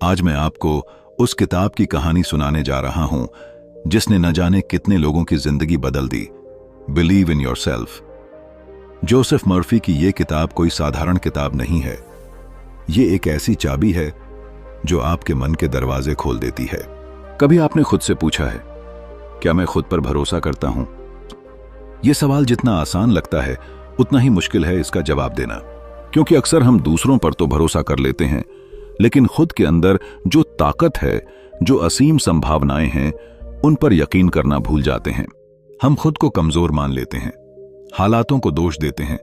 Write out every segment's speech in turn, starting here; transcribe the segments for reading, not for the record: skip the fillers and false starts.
आज मैं आपको उस किताब की कहानी सुनाने जा रहा हूं जिसने न जाने कितने लोगों की जिंदगी बदल दी। Believe in yourself. Joseph Murphy की यह किताब कोई साधारण किताब नहीं है। ये एक ऐसी चाबी है जो आपके मन के दरवाजे खोल देती है। कभी आपने खुद से पूछा है, क्या मैं खुद पर भरोसा करता हूं? यह सवाल जितना आसान लगता है उतना ही मुश्किल है इसका जवाब देना, क्योंकि अक्सर हम दूसरों पर तो भरोसा कर लेते हैं, लेकिन खुद के अंदर जो ताकत है, जो असीम संभावनाएं हैं, उन पर यकीन करना भूल जाते हैं। हम खुद को कमजोर मान लेते हैं, हालातों को दोष देते हैं,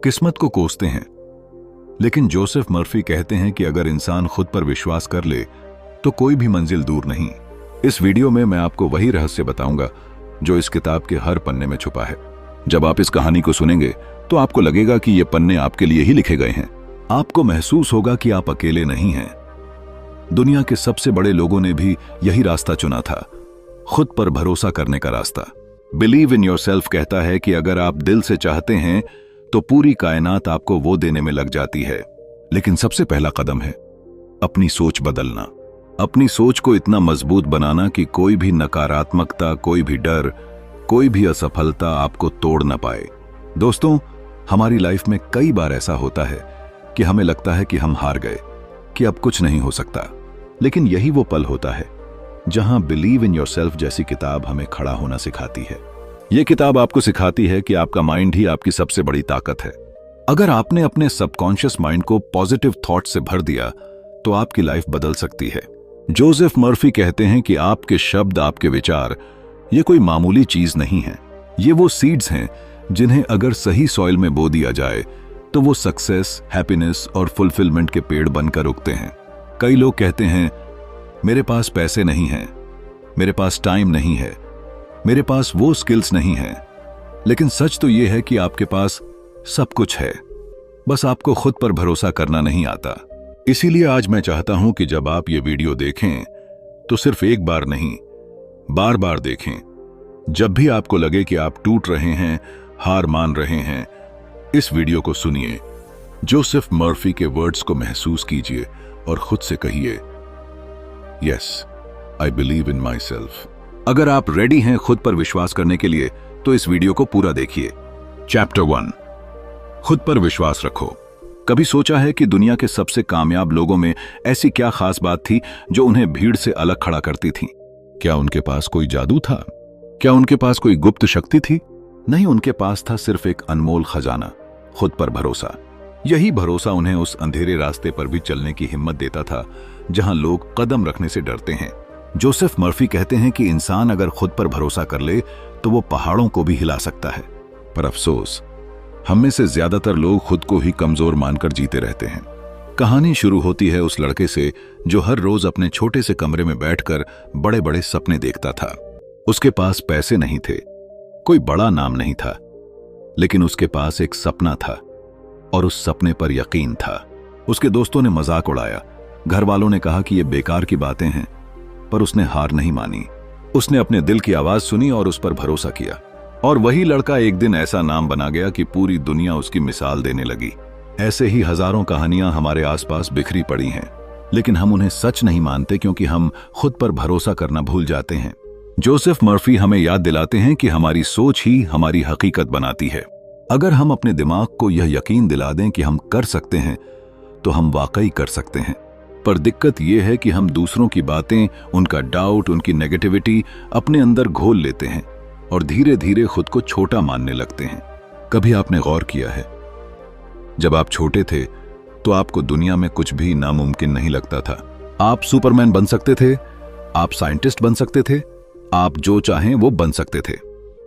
किस्मत को कोसते हैं। लेकिन जोसेफ मर्फी कहते हैं कि अगर इंसान खुद पर विश्वास कर ले तो कोई भी मंजिल दूर नहीं। इस वीडियो में मैं आपको वही रहस्य बताऊंगा जो इस किताब के हर पन्ने में छुपा है। जब आप इस कहानी को सुनेंगे तो आपको लगेगा कि ये पन्ने आपके लिए ही लिखे गए हैं। आपको महसूस होगा कि आप अकेले नहीं हैं। दुनिया के सबसे बड़े लोगों ने भी यही रास्ता चुना था, खुद पर भरोसा करने का रास्ता। बिलीव इन योरसेल्फ कहता है कि अगर आप दिल से चाहते हैं तो पूरी कायनात आपको वो देने में लग जाती है। लेकिन सबसे पहला कदम है अपनी सोच बदलना। अपनी सोच को इतना मजबूत बनाना कि कोई भी नकारात्मकता, कोई भी डर, कोई भी असफलता आपको तोड़ ना पाए। दोस्तों, हमारी लाइफ में कई बार ऐसा होता है कि हमें लगता है कि हम हार गए, कि अब कुछ नहीं हो सकता। लेकिन यही वो पल होता है जहां बिलीव इन योरसेल्फ जैसी किताब हमें खड़ा होना सिखाती है। यह किताब आपको सिखाती है कि आपका माइंड ही आपकी सबसे बड़ी ताकत है। अगर आपने अपने सबकॉन्शियस माइंड को पॉजिटिव थॉट से भर दिया तो आपकी लाइफ बदल सकती है। जोसेफ मर्फी कहते हैं कि आपके शब्द, आपके विचार, ये कोई मामूली चीज नहीं है। ये वो सीड्स हैं जिन्हें अगर सही सॉइल में बो दिया जाए तो वो सक्सेस, हैप्पीनेस और फुलफिलमेंट के पेड़ बनकर उगते हैं। कई लोग कहते हैं, मेरे पास पैसे नहीं हैं, मेरे पास टाइम नहीं है, मेरे पास वो स्किल्स नहीं हैं। लेकिन सच तो यह है कि आपके पास सब कुछ है, बस आपको खुद पर भरोसा करना नहीं आता। इसीलिए आज मैं चाहता हूं कि जब आप ये वीडियो देखें तो सिर्फ एक बार नहीं, बार बार देखें। जब भी आपको लगे कि आप टूट रहे हैं, हार मान रहे हैं, इस वीडियो को सुनिए। जोसेफ मर्फी के वर्ड्स को महसूस कीजिए और खुद से कहिए, yes, I believe in my self. अगर आप रेडी हैं खुद पर विश्वास करने के लिए तो इस वीडियो को पूरा देखिए। चैप्टर 1, खुद पर विश्वास रखो। कभी सोचा है कि दुनिया के सबसे कामयाब लोगों में ऐसी क्या खास बात थी जो उन्हें भीड़ से अलग खड़ा करती थी? क्या उनके पास कोई जादू था? क्या उनके पास कोई गुप्त शक्ति थी? नहीं, उनके पास था सिर्फ एक अनमोल खजाना, खुद पर भरोसा। यही भरोसा उन्हें उस अंधेरे रास्ते पर भी चलने की हिम्मत देता था जहां लोग कदम रखने से डरते हैं। जोसेफ मर्फी कहते हैं कि इंसान अगर खुद पर भरोसा कर ले तो वो पहाड़ों को भी हिला सकता है। पर अफसोस, हम में से ज्यादातर लोग खुद को ही कमजोर मानकर जीते रहते हैं। कहानी शुरू होती है उस लड़के से जो हर रोज अपने छोटे से कमरे में बैठकर बड़े बड़े सपने देखता था। उसके पास पैसे नहीं थे, कोई बड़ा नाम नहीं था, लेकिन उसके पास एक सपना था और उस सपने पर यकीन था। उसके दोस्तों ने मजाक उड़ाया, घर वालों ने कहा कि ये बेकार की बातें हैं, पर उसने हार नहीं मानी। उसने अपने दिल की आवाज सुनी और उस पर भरोसा किया। और वही लड़का एक दिन ऐसा नाम बना गया कि पूरी दुनिया उसकी मिसाल देने लगी। ऐसे ही हजारों कहानियां हमारे आसपास बिखरी पड़ी हैं, लेकिन हम उन्हें सच नहीं मानते क्योंकि हम खुद पर भरोसा करना भूल जाते हैं। जोसेफ मर्फी हमें याद दिलाते हैं कि हमारी सोच ही हमारी हकीकत बनाती है। अगर हम अपने दिमाग को यह यकीन दिला दें कि हम कर सकते हैं तो हम वाकई कर सकते हैं। पर दिक्कत यह है कि हम दूसरों की बातें, उनका डाउट, उनकी नेगेटिविटी अपने अंदर घोल लेते हैं और धीरे धीरे खुद को छोटा मानने लगते हैं। कभी आपने गौर किया है, जब आप छोटे थे तो आपको दुनिया में कुछ भी नामुमकिन नहीं लगता था। आप सुपरमैन बन सकते थे, आप साइंटिस्ट बन सकते थे, आप जो चाहें वो बन सकते थे।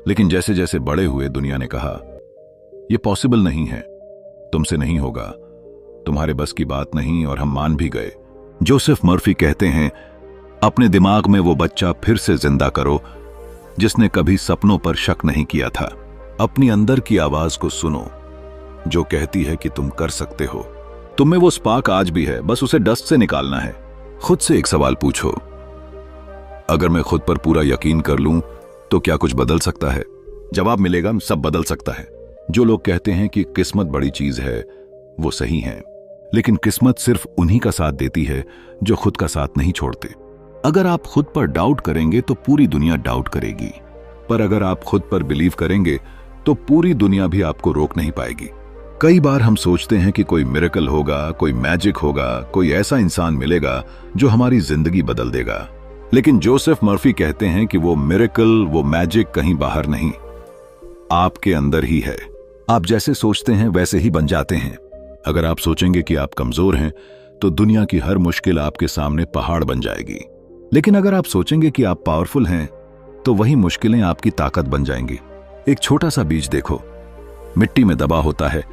लेकिन जैसे जैसे बड़े हुए दुनिया ने कहा, यह पॉसिबल नहीं है, तुमसे नहीं होगा, तुम्हारे बस की बात नहीं, और हम मान भी गए। जोसेफ मर्फी कहते हैं, अपने दिमाग में वो बच्चा फिर से जिंदा करो जिसने कभी सपनों पर शक नहीं किया था। अपनी अंदर की आवाज को सुनो जो कहती है कि तुम कर सकते हो। तुम में वो स्पार्क आज भी है, बस उसे डस्ट से निकालना है। खुद से एक सवाल पूछो, अगर मैं खुद पर पूरा यकीन कर लूं तो क्या कुछ बदल सकता है? जवाब मिलेगा, सब बदल सकता है। जो लोग कहते हैं कि किस्मत बड़ी चीज है वो सही हैं, लेकिन किस्मत सिर्फ उन्हीं का साथ देती है जो खुद का साथ नहीं छोड़ते। अगर आप खुद पर डाउट करेंगे तो पूरी दुनिया डाउट करेगी, पर अगर आप खुद पर बिलीव करेंगे तो पूरी दुनिया भी आपको रोक नहीं पाएगी। कई बार हम सोचते हैं कि कोई मिरेकल होगा, कोई मैजिक होगा, कोई ऐसा इंसान मिलेगा जो हमारी जिंदगी बदल देगा। लेकिन जोसेफ मर्फी कहते हैं कि वो मिरेकल, वो मैजिक कहीं बाहर नहीं, आपके अंदर ही है। आप जैसे सोचते हैं वैसे ही बन जाते हैं। अगर आप सोचेंगे कि आप कमजोर हैं तो दुनिया की हर मुश्किल आपके सामने पहाड़ बन जाएगी। लेकिन अगर आप सोचेंगे कि आप पावरफुल हैं तो वही मुश्किलें आपकी ताकत बन जाएंगी। एक छोटा सा बीज देखो, मिट्टी में दबा होता है,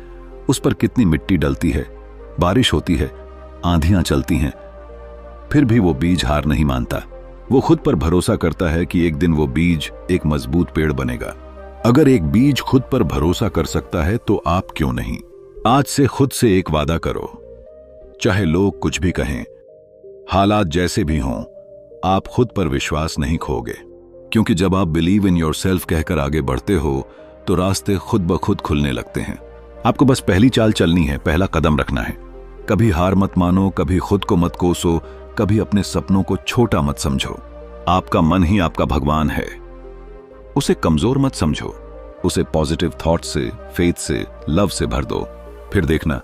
उस पर कितनी मिट्टी डलती है, बारिश होती है, आंधियां चलती हैं, फिर भी वो बीज हार नहीं मानता। वो खुद पर भरोसा करता है कि एक दिन वो बीज एक मजबूत पेड़ बनेगा। अगर एक बीज खुद पर भरोसा कर सकता है तो आप क्यों नहीं। आज से खुद से एक वादा करो, चाहे लोग कुछ भी कहें, हालात जैसे भी हों, आप खुद पर विश्वास नहीं खोगे। क्योंकि जब आप बिलीव इन योरसेल्फ कहकर आगे बढ़ते हो तो रास्ते खुद ब खुद खुलने लगते हैं। आपको बस पहली चाल चलनी है, पहला कदम रखना है। कभी हार मत मानो, कभी खुद को मत कोसो, कभी अपने सपनों को छोटा मत समझो। आपका मन ही आपका भगवान है, उसे कमजोर मत समझो। उसे पॉजिटिव थॉट से, फेथ से, लव से भर दो। फिर देखना,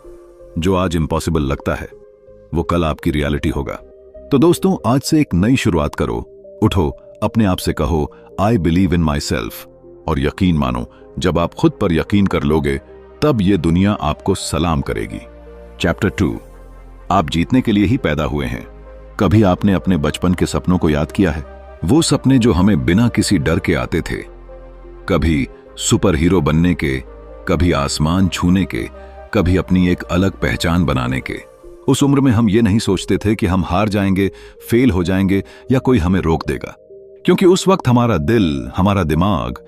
जो आज इम्पॉसिबल लगता है वो कल आपकी रियलिटी होगा। तो दोस्तों, आज से एक नई शुरुआत करो। उठो, अपने आप से कहो, I believe in my self, और यकीन मानो, जब आप खुद पर यकीन कर लोगे तब ये दुनिया आपको सलाम करेगी। चैप्टर 2, आप जीतने के लिए ही पैदा हुए हैं। कभी आपने अपने बचपन के सपनों को याद किया है? वो सपने जो हमें बिना किसी डर के आते थे, कभी सुपर हीरो बनने के, कभी आसमान छूने के, कभी अपनी एक अलग पहचान बनाने के। उस उम्र में हम ये नहीं सोचते थे कि हम हार जाएंगे, फेल हो जाएंगे या कोई हमें रोक देगा, क्योंकि उस वक्त हमारा दिल, हमारा दिमाग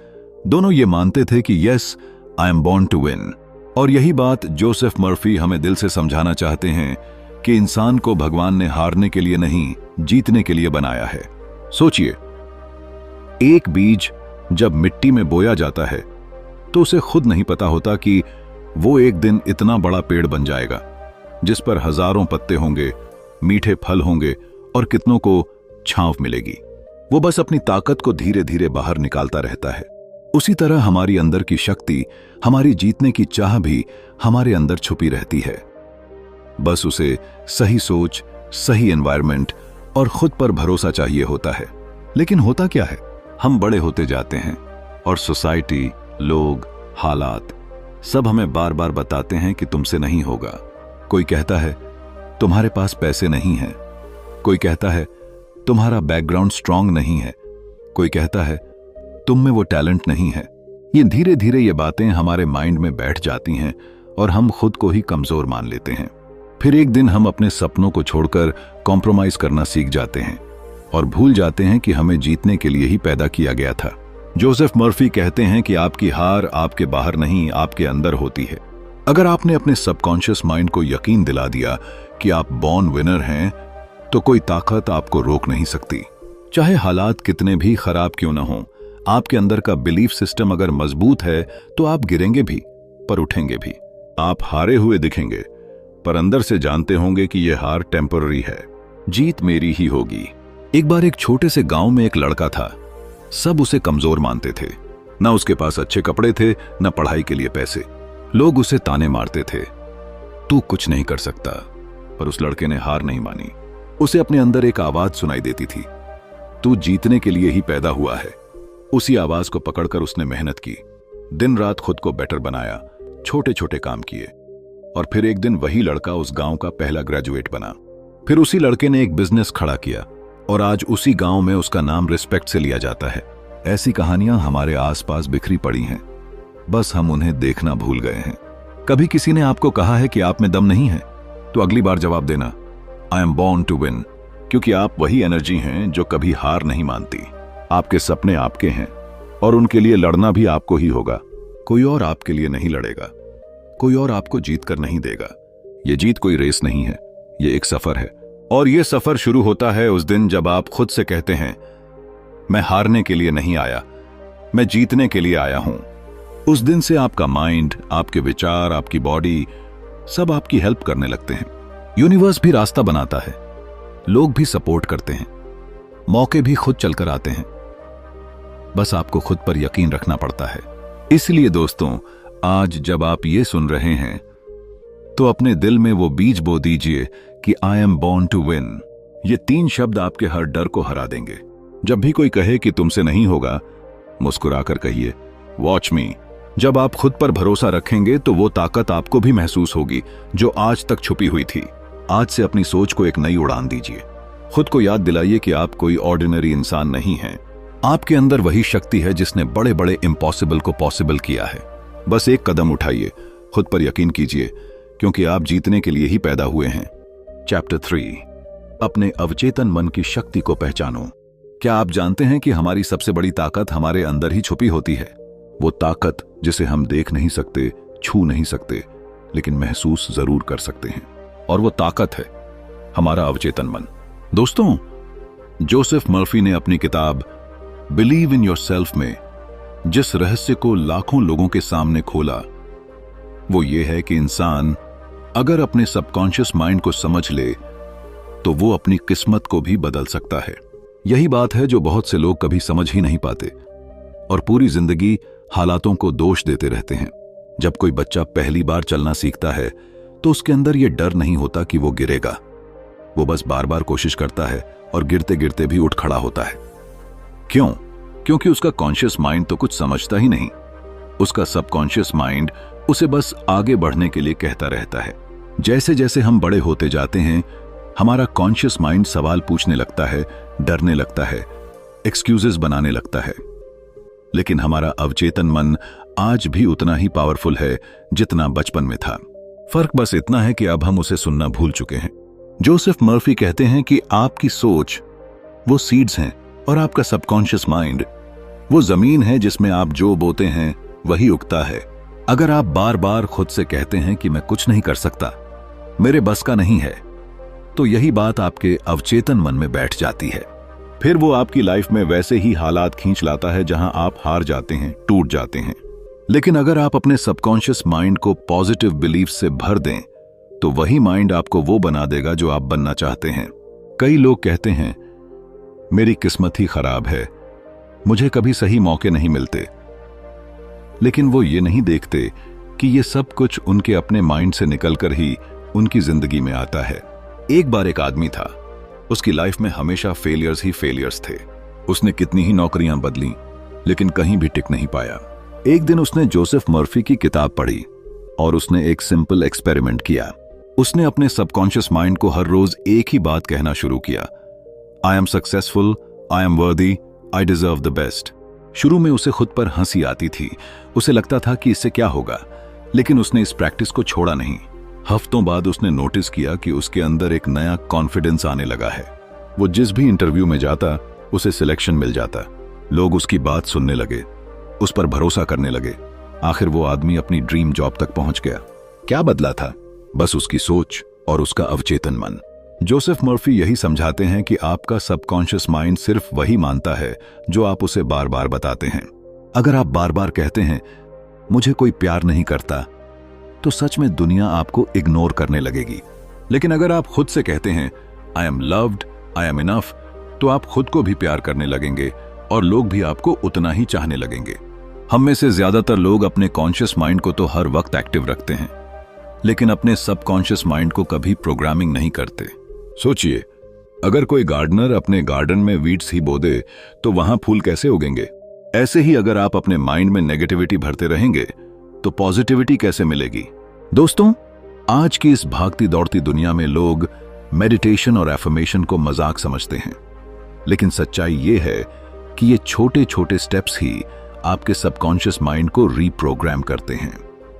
दोनों ये मानते थे कि yes, I am born to win. और यही बात जोसेफ मर्फी हमें दिल से समझाना चाहते हैं कि इंसान को भगवान ने हारने के लिए नहीं, जीतने के लिए बनाया है। सोचिए, एक बीज जब मिट्टी में बोया जाता है तो उसे खुद नहीं पता होता कि वो एक दिन इतना बड़ा पेड़ बन जाएगा जिस पर हजारों पत्ते होंगे, मीठे फल होंगे और कितनों को छांव मिलेगी। वो बस अपनी ताकत को धीरे धीरे बाहर निकालता रहता है। उसी तरह हमारी अंदर की शक्ति, हमारी जीतने की चाह भी हमारे अंदर छुपी रहती है। बस उसे सही सोच, सही एनवायरनमेंट और खुद पर भरोसा चाहिए होता है। लेकिन होता क्या है, हम बड़े होते जाते हैं और सोसाइटी, लोग, हालात सब हमें बार बार बताते हैं कि तुमसे नहीं होगा। कोई कहता है तुम्हारे पास पैसे नहीं हैं, कोई कहता है तुम्हारा बैकग्राउंड स्ट्रांग नहीं है, कोई कहता है तुम में वो टैलेंट नहीं है। ये धीरे धीरे ये बातें हमारे माइंड में बैठ जाती हैं और हम खुद को ही कमजोर मान लेते हैं। फिर एक दिन हम अपने सपनों को छोड़कर कॉम्प्रोमाइज करना सीख जाते हैं और भूल जाते हैं कि हमें जीतने के लिए ही पैदा किया गया था। जोसेफ मर्फी कहते हैं कि आपकी हार आपके बाहर नहीं, आपके अंदर होती है। अगर आपने अपने सबकॉन्शियस माइंड को यकीन दिला दिया कि आप बॉर्न विनर हैं, तो कोई ताकत आपको रोक नहीं सकती। चाहे हालात कितने भी खराब क्यों न हों, आपके अंदर का बिलीफ सिस्टम अगर मजबूत है तो आप गिरेंगे भी पर उठेंगे भी। आप हारे हुए दिखेंगे पर अंदर से जानते होंगे कि यह हार टेम्पररी है, जीत मेरी ही होगी। एक बार एक छोटे से गांव में एक लड़का था। सब उसे कमजोर मानते थे, ना उसके पास अच्छे कपड़े थे, ना पढ़ाई के लिए पैसे। लोग उसे ताने मारते थे, तू कुछ नहीं कर सकता। पर उस लड़के ने हार नहीं मानी। उसे अपने अंदर एक आवाज सुनाई देती थी, तू जीतने के लिए ही पैदा हुआ है। उसी आवाज को पकड़कर उसने मेहनत की, दिन रात खुद को बेटर बनाया, छोटे छोटे काम किए और फिर एक दिन वही लड़का उस गांव का पहला ग्रेजुएट बना। फिर उसी लड़के ने एक बिजनेस खड़ा किया और आज उसी गांव में उसका नाम रिस्पेक्ट से लिया जाता है। ऐसी कहानियां हमारे आसपास बिखरी पड़ी हैं, बस हम उन्हें देखना भूल गए हैं। कभी किसी ने आपको कहा है कि आप में दम नहीं है, तो अगली बार जवाब देना, I am born to win, क्योंकि आप वही एनर्जी हैं जो कभी हार नहीं मानती। आपके सपने आपके हैं और उनके लिए लड़ना भी आपको ही होगा। कोई और आपके लिए नहीं लड़ेगा, कोई और आपको जीत कर नहीं देगा। ये जीत कोई रेस नहीं है, ये एक सफर है। और ये सफर शुरू होता है उस दिन जब आप खुद से कहते हैं, मैं हारने के लिए नहीं आया, मैं जीतने के लिए आया हूं। उस दिन से आपका माइंड, आपके विचार, आपकी बॉडी सब आपकी हेल्प करने लगते हैं। यूनिवर्स भी रास्ता बनाता है, लोग भी सपोर्ट करते हैं, मौके भी खुद चलकर आते हैं। बस आपको खुद पर यकीन रखना पड़ता है। इसलिए दोस्तों, आज जब आप ये सुन रहे हैं तो अपने दिल में वो बीज बो दीजिए कि I am born to win. ये 3 शब्द आपके हर डर को हरा देंगे। जब भी कोई कहे कि तुमसे नहीं होगा, मुस्कुराकर कहिए वॉच मी। जब आप खुद पर भरोसा रखेंगे तो वो ताकत आपको भी महसूस होगी जो आज तक छुपी हुई थी। आज से अपनी सोच को एक नई उड़ान दीजिए। खुद को याद दिलाइए कि आप कोई ऑर्डिनरी इंसान नहीं हैं। आपके अंदर वही शक्ति है जिसने बड़े बड़े इम्पॉसिबल को पॉसिबल किया है। बस एक कदम उठाइए, खुद पर यकीन कीजिए, क्योंकि आप जीतने के लिए ही पैदा हुए हैं। चैप्टर 3, अपने अवचेतन मन की शक्ति को पहचानो। क्या आप जानते हैं कि हमारी सबसे बड़ी ताकत हमारे अंदर ही छुपी होती है? वो ताकत जिसे हम देख नहीं सकते, छू नहीं सकते, लेकिन महसूस जरूर कर सकते हैं। और वो ताकत है हमारा अवचेतन मन। दोस्तों, जोसेफ मर्फी ने अपनी किताब बिलीव इन योरसेल्फ में जिस रहस्य को लाखों लोगों के सामने खोला, वो ये है कि इंसान अगर अपने सबकॉन्शियस माइंड को समझ ले तो वो अपनी किस्मत को भी बदल सकता है। यही बात है जो बहुत से लोग कभी समझ ही नहीं पाते और पूरी जिंदगी हालातों को दोष देते रहते हैं। जब कोई बच्चा पहली बार चलना सीखता है तो उसके अंदर यह डर नहीं होता कि वो गिरेगा। वो बस बार बार कोशिश करता है और गिरते गिरते भी उठ खड़ा होता है। क्यों? क्योंकि उसका कॉन्शियस माइंड तो कुछ समझता ही नहीं। उसका सबकॉन्शियस माइंड उसे बस आगे बढ़ने के लिए कहता रहता है। जैसे जैसे हम बड़े होते जाते हैं, हमारा कॉन्शियस माइंड सवाल पूछने लगता है, डरने लगता है, एक्सक्यूजेस बनाने लगता है। लेकिन हमारा अवचेतन मन आज भी उतना ही पावरफुल है जितना बचपन में था। फर्क बस इतना है कि अब हम उसे सुनना भूल चुके हैं। जोसेफ मर्फी कहते हैं कि आपकी सोच वो सीड्स हैं और आपका सबकॉन्शियस माइंड वो जमीन है जिसमें आप जो बोते हैं वही उगता है। अगर आप बार बार खुद से कहते हैं कि मैं कुछ नहीं कर सकता, मेरे बस का नहीं है, तो यही बात आपके अवचेतन मन में बैठ जाती है। फिर वो आपकी लाइफ में वैसे ही हालात खींच लाता है जहां आप हार जाते हैं, टूट जाते हैं। लेकिन अगर आप अपने सबकॉन्शियस माइंड को पॉजिटिव बिलीफ से भर दें तो वही माइंड आपको वो बना देगा जो आप बनना चाहते हैं। कई लोग कहते हैं मेरी किस्मत ही खराब है, मुझे कभी सही मौके नहीं मिलते। लेकिन वो ये नहीं देखते कि ये सब कुछ उनके अपने माइंड से निकलकर ही उनकी जिंदगी में आता है। एक बार एक आदमी था, उसकी लाइफ में हमेशा फेलियर्स ही फेलियर्स थे। उसने कितनी ही नौकरियां बदली लेकिन कहीं भी टिक नहीं पाया। एक दिन उसने जोसेफ मर्फी की किताब पढ़ी और उसने एक सिंपल एक्सपेरिमेंट किया। उसने अपने सबकॉन्शियस माइंड को हर रोज एक ही बात कहना शुरू किया, I am successful, I am वर्दी, आई डिजर्व द बेस्ट। शुरू में उसे खुद पर हंसी आती थी, उसे लगता था कि इससे क्या होगा, लेकिन उसने इस प्रैक्टिस को छोड़ा नहीं। हफ्तों बाद उसने नोटिस किया कि उसके अंदर एक नया कॉन्फिडेंस आने लगा है। वो जिस भी इंटरव्यू में जाता उसे सिलेक्शन मिल जाता। लोग उसकी बात सुनने लगे, उस पर भरोसा करने लगे। आखिर वो आदमी अपनी ड्रीम जॉब तक पहुंच गया। क्या बदला था? बस उसकी सोच और उसका अवचेतन मन। जोसेफ मर्फी यही समझाते हैं कि आपका सबकॉन्शियस माइंड सिर्फ वही मानता है जो आप उसे बार बार बताते हैं। अगर आप बार बार कहते हैं मुझे कोई प्यार नहीं करता, तो सच में दुनिया आपको इग्नोर करने लगेगी। लेकिन अगर आप खुद से कहते हैं I am loved, I am enough, तो आप खुद को भी प्यार करने लगेंगे और लोग भी आपको उतना ही चाहने लगेंगे। हम में से ज्यादातर लोग अपने कॉन्शियस माइंड को तो हर वक्त एक्टिव रखते हैं, लेकिन अपने सबकॉन्शियस माइंड को कभी प्रोग्रामिंग नहीं करते। सोचिए, अगर कोई गार्डनर अपने गार्डन में वीड्स ही बो दे तो वहां फूल कैसे उगेंगे? ऐसे ही अगर आप अपने माइंड में नेगेटिविटी भरते रहेंगे तो पॉजिटिविटी कैसे मिलेगी? दोस्तों, आज की इस भागती दौड़ती दुनिया में लोग मेडिटेशन और एफर्मेशन को मजाक समझते हैं, लेकिन सच्चाई ये है कि ये छोटे छोटे स्टेप्स ही आपके सबकॉन्शियस माइंड को रीप्रोग्राम करते हैं।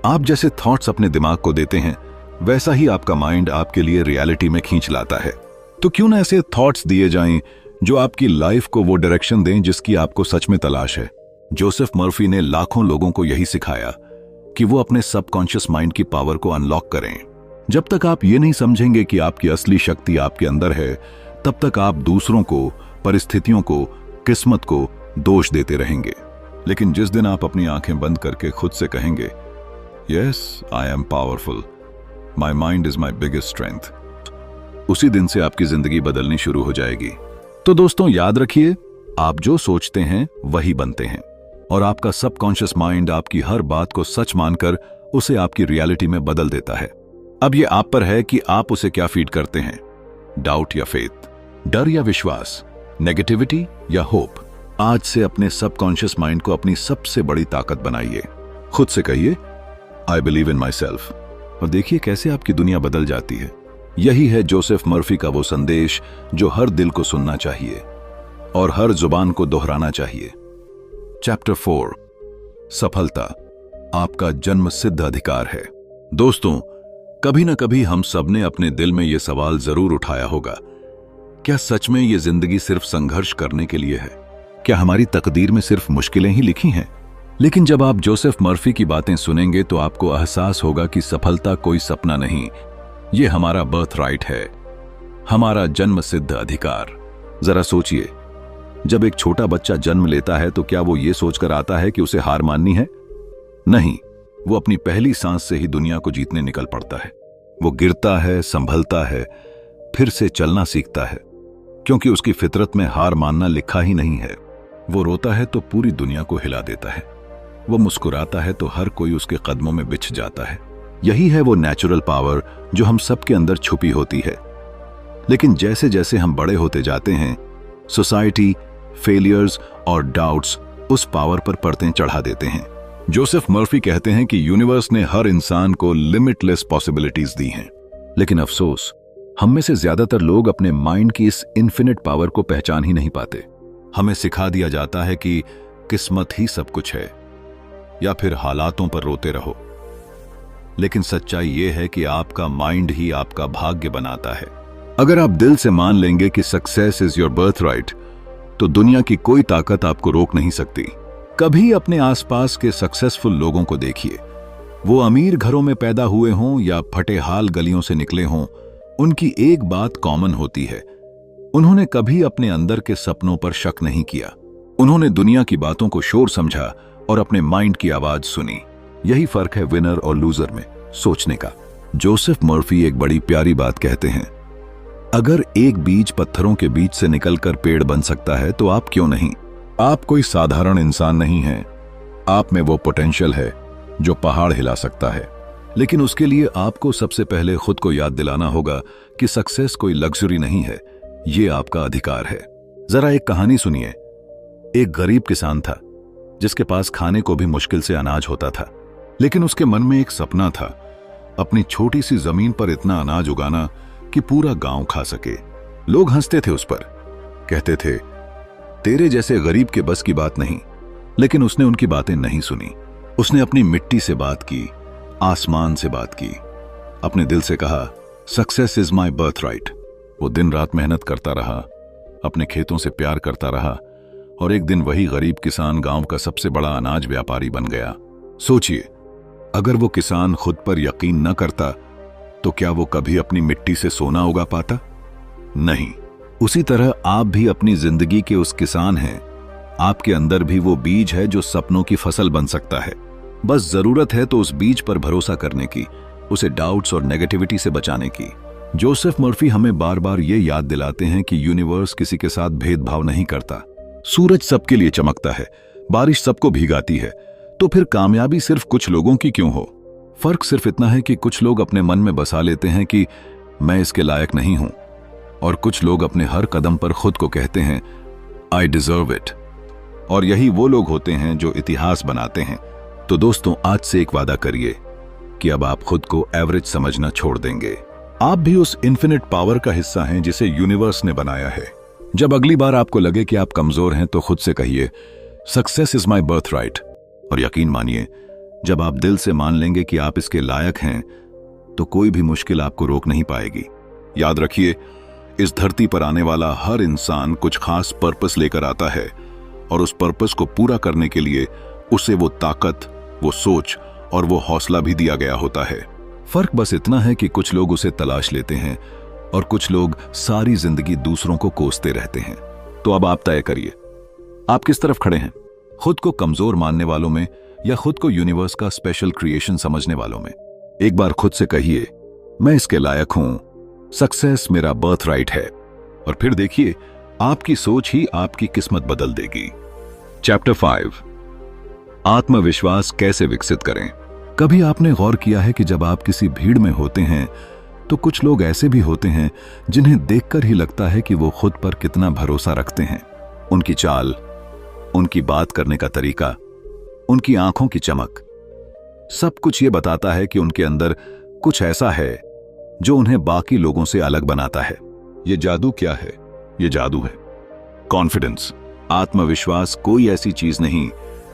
आप जैसे थॉट्स अपने दिमाग को देते हैं, वैसा ही आपका माइंड आपके लिए रियलिटी में खींच लाता है। तो क्यों ना ऐसे थॉट्स दिए जाएं जो आपकी लाइफ को वो डायरेक्शन दें जिसकी आपको सच में तलाश है। जोसेफ मर्फी ने लाखों लोगों को यही सिखाया कि वो अपने सबकॉन्शियस माइंड की पावर को अनलॉक करें। जब तक आप ये नहीं समझेंगे कि आपकी असली शक्ति आपके अंदर है, तब तक आप दूसरों को, परिस्थितियों को, किस्मत को दोष देते रहेंगे। लेकिन जिस दिन आप अपनी आंखें बंद करके खुद से कहेंगे yes I M powerful, my mind is my biggest strength, उसी दिन से आपकी जिंदगी बदलनी शुरू हो जाएगी। तो दोस्तों याद रखिए, आप जो सोचते हैं वही बनते हैं, और आपका सबकॉन्शियस माइंड आपकी हर बात को सच मानकर उसे आपकी रियलिटी में बदल देता है। अब ये आप पर है कि आप उसे क्या फीड करते हैं, डाउट या फेथ, डर या विश्वास, नेगेटिविटी या होप। आज से अपने सबकॉन्शियस माइंड को अपनी सबसे बड़ी ताकत बनाइए। खुद से कहिए I believe in my self, और देखिए कैसे आपकी दुनिया बदल जाती है। यही है जोसेफ मर्फी का वो संदेश जो हर दिल को सुनना चाहिए और हर जुबान को दोहराना चाहिए। चैप्टर 4, सफलता आपका जन्म सिद्ध अधिकार है। दोस्तों, कभी ना कभी हम सबने अपने दिल में यह सवाल जरूर उठाया होगा, क्या सच में ये जिंदगी सिर्फ संघर्ष करने के लिए है? क्या हमारी तकदीर में सिर्फ मुश्किलें ही लिखी हैं? लेकिन जब आप जोसेफ मर्फी की बातें सुनेंगे तो आपको एहसास होगा कि सफलता कोई सपना नहीं, ये हमारा बर्थ राइट है, हमारा जन्म सिद्ध अधिकार। जरा सोचिए, जब एक छोटा बच्चा जन्म लेता है तो क्या वो ये सोचकर आता है कि उसे हार माननी है? नहीं, वो अपनी पहली सांस से ही दुनिया को जीतने निकल पड़ता है। वो गिरता है, संभलता है, फिर से चलना सीखता है, क्योंकि उसकी फितरत में हार मानना लिखा ही नहीं है। वो रोता है तो पूरी दुनिया को हिला देता है, वो मुस्कुराता है तो हर कोई उसके कदमों में बिछ जाता है। यही है वो नेचुरल पावर जो हम सबके अंदर छुपी होती है। लेकिन जैसे जैसे हम बड़े होते जाते हैं, सोसाइटी, फेलियर्स और डाउट्स उस पावर पर परतें चढ़ा देते हैं। जोसेफ मर्फी कहते हैं कि यूनिवर्स ने हर इंसान को लिमिटलेस पॉसिबिलिटीज दी हैं, लेकिन अफसोस हम में से ज्यादातर लोग अपने माइंड की इस इन्फिनिट पावर को पहचान ही नहीं पाते। हमें सिखा दिया जाता है कि किस्मत ही सब कुछ है, या फिर हालातों पर रोते रहो। लेकिन सच्चाई यह है कि आपका माइंड ही आपका भाग्य बनाता है। अगर आप दिल से मान लेंगे कि success is your birth right, तो दुनिया की कोई ताकत आपको रोक नहीं सकती। कभी अपने आसपास के सक्सेसफुल लोगों को देखिए, वो अमीर घरों में पैदा हुए हों या फटेहाल गलियों से निकले हों, उनकी एक बात कॉमन होती है, उन्होंने कभी अपने अंदर के सपनों पर शक नहीं किया। उन्होंने दुनिया की बातों को शोर समझा और अपने माइंड की आवाज सुनी। यही फर्क है विनर और लूजर में, सोचने का। जोसेफ मर्फी एक बड़ी प्यारी बात कहते हैं, अगर एक बीज पत्थरों के बीच से निकलकर पेड़ बन सकता है तो आप क्यों नहीं? आप कोई साधारण इंसान नहीं हैं, आप में वो पोटेंशियल है जो पहाड़ हिला सकता है। लेकिन उसके लिए आपको सबसे पहले खुद को याद दिलाना होगा कि सक्सेस कोई लग्जरी नहीं है, ये आपका अधिकार है। जरा एक कहानी सुनिए। एक गरीब किसान था जिसके पास खाने को भी मुश्किल से अनाज होता था, लेकिन उसके मन में एक सपना था, अपनी छोटी सी जमीन पर इतना अनाज उगाना कि पूरा गांव खा सके। लोग हंसते थे उस पर, कहते थे तेरे जैसे गरीब के बस की बात नहीं। लेकिन उसने उनकी बातें नहीं सुनी। उसने अपनी मिट्टी से बात की, आसमान से बात की, अपने दिल से कहा success is my birth right. वो दिन रात मेहनत करता रहा, अपने खेतों से प्यार करता रहा, और एक दिन वही गरीब किसान गांव का सबसे बड़ा अनाज व्यापारी बन गया। सोचिए, अगर वो किसान खुद पर यकीन न करता तो क्या वो कभी अपनी मिट्टी से सोना उगा पाता? नहीं। उसी तरह आप भी अपनी जिंदगी के उस किसान हैं। आपके अंदर भी वो बीज है जो सपनों की फसल बन सकता है। बस जरूरत है तो उस बीज पर भरोसा करने की, उसे डाउट्स और नेगेटिविटी से बचाने की। जोसेफ मर्फी हमें बार बार ये याद दिलाते हैं कि यूनिवर्स किसी के साथ भेदभाव नहीं करता। सूरज सबके लिए चमकता है, बारिश सबको भीगाती है, तो फिर कामयाबी सिर्फ कुछ लोगों की क्यों हो? फर्क सिर्फ इतना है कि कुछ लोग अपने मन में बसा लेते हैं कि मैं इसके लायक नहीं हूं, और कुछ लोग अपने हर कदम पर खुद को कहते हैं आई डिजर्व इट। और यही वो लोग होते हैं जो इतिहास बनाते हैं। तो दोस्तों, आज से एक वादा करिए कि अब आप खुद को एवरेज समझना छोड़ देंगे। आप भी उस इन्फिनिट पावर का हिस्सा हैं जिसे यूनिवर्स ने बनाया है। जब अगली बार आपको लगे कि आप कमजोर हैं तो खुद से कहिए success is my birth right. और यकीन मानिए, जब आप दिल से मान लेंगे कि आप इसके लायक हैं, तो कोई भी मुश्किल आपको रोक नहीं पाएगी। याद रखिए, इस धरती पर आने वाला हर इंसान कुछ खास पर्पस लेकर आता है, और उस पर्पस को पूरा करने के लिए उसे वो ताकत, वो सोच और वो हौसला भी दिया गया होता है। फर्क बस इतना है कि कुछ लोग उसे तलाश लेते हैं और कुछ लोग सारी जिंदगी दूसरों को कोसते रहते हैं। तो अब आप तय करिए, आप किस तरफ खड़े हैं? खुद को कमजोर मानने वालों में या खुद को यूनिवर्स का स्पेशल क्रिएशन समझने वालों में? एक बार खुद से कहिए मैं इसके लायक हूं, सक्सेस मेरा बर्थ राइट है। और फिर देखिए, आपकी सोच ही आपकी किस्मत बदल देगी। चैप्टर 5, आत्मविश्वास कैसे विकसित करें। कभी आपने गौर किया है कि जब आप किसी भीड़ में होते हैं तो कुछ लोग ऐसे भी होते हैं जिन्हें देखकर ही लगता है कि वो खुद पर कितना भरोसा रखते हैं। उनकी चाल, उनकी बात करने का तरीका, उनकी आंखों की चमक, सब कुछ ये बताता है कि उनके अंदर कुछ ऐसा है जो उन्हें बाकी लोगों से अलग बनाता है। ये जादू क्या है? ये जादू है कॉन्फिडेंस। आत्मविश्वास कोई ऐसी चीज नहीं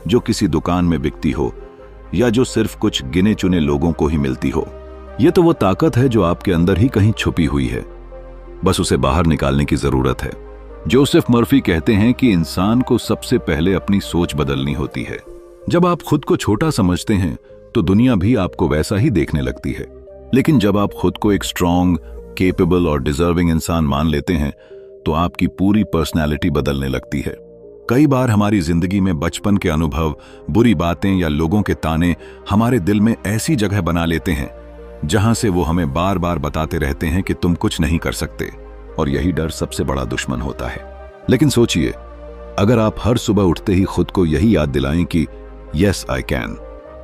जो किसी दुकान में बिकती हो या जो सिर्फ कुछ गिने चुने लोगों को ही मिलती हो। यह तो वो ताकत है जो आपके अंदर ही कहीं छुपी हुई है, बस उसे बाहर निकालने की जरूरत है। जोसेफ मर्फी कहते हैं कि इंसान को सबसे पहले अपनी सोच बदलनी होती है। जब आप खुद को छोटा समझते हैं तो दुनिया भी आपको वैसा ही देखने लगती है, लेकिन जब आप खुद को एक स्ट्रांग, केपेबल और डिजर्विंग इंसान मान लेते हैं तो आपकी पूरी पर्सनैलिटी बदलने लगती है। कई बार हमारी जिंदगी में बचपन के अनुभव, बुरी बातें या लोगों के ताने हमारे दिल में ऐसी जगह बना लेते हैं जहां से वो हमें बार बार बताते रहते हैं कि तुम कुछ नहीं कर सकते, और यही डर सबसे बड़ा दुश्मन होता है। लेकिन सोचिए, अगर आप हर सुबह उठते ही खुद को यही याद दिलाएं कि यस आई कैन,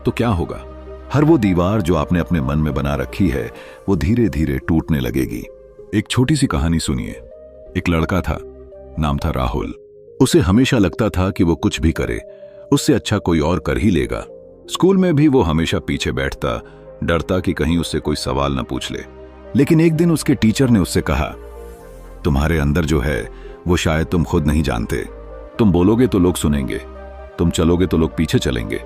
तो क्या होगा? हर वो दीवार जो आपने अपने मन में बना रखी है वो धीरे धीरे टूटने लगेगी। एक छोटी सी कहानी सुनिए। एक लड़का था, नाम था राहुल। उसे हमेशा लगता था कि वो कुछ भी करे उससे अच्छा कोई और कर ही लेगा। स्कूल में भी वो हमेशा पीछे बैठता, डरता कि कहीं उससे कोई सवाल न पूछ ले। लेकिन एक दिन उसके टीचर ने उससे कहा, तुम्हारे अंदर जो है वो शायद तुम खुद नहीं जानते। तुम बोलोगे तो लोग सुनेंगे, तुम चलोगे तो लोग पीछे चलेंगे।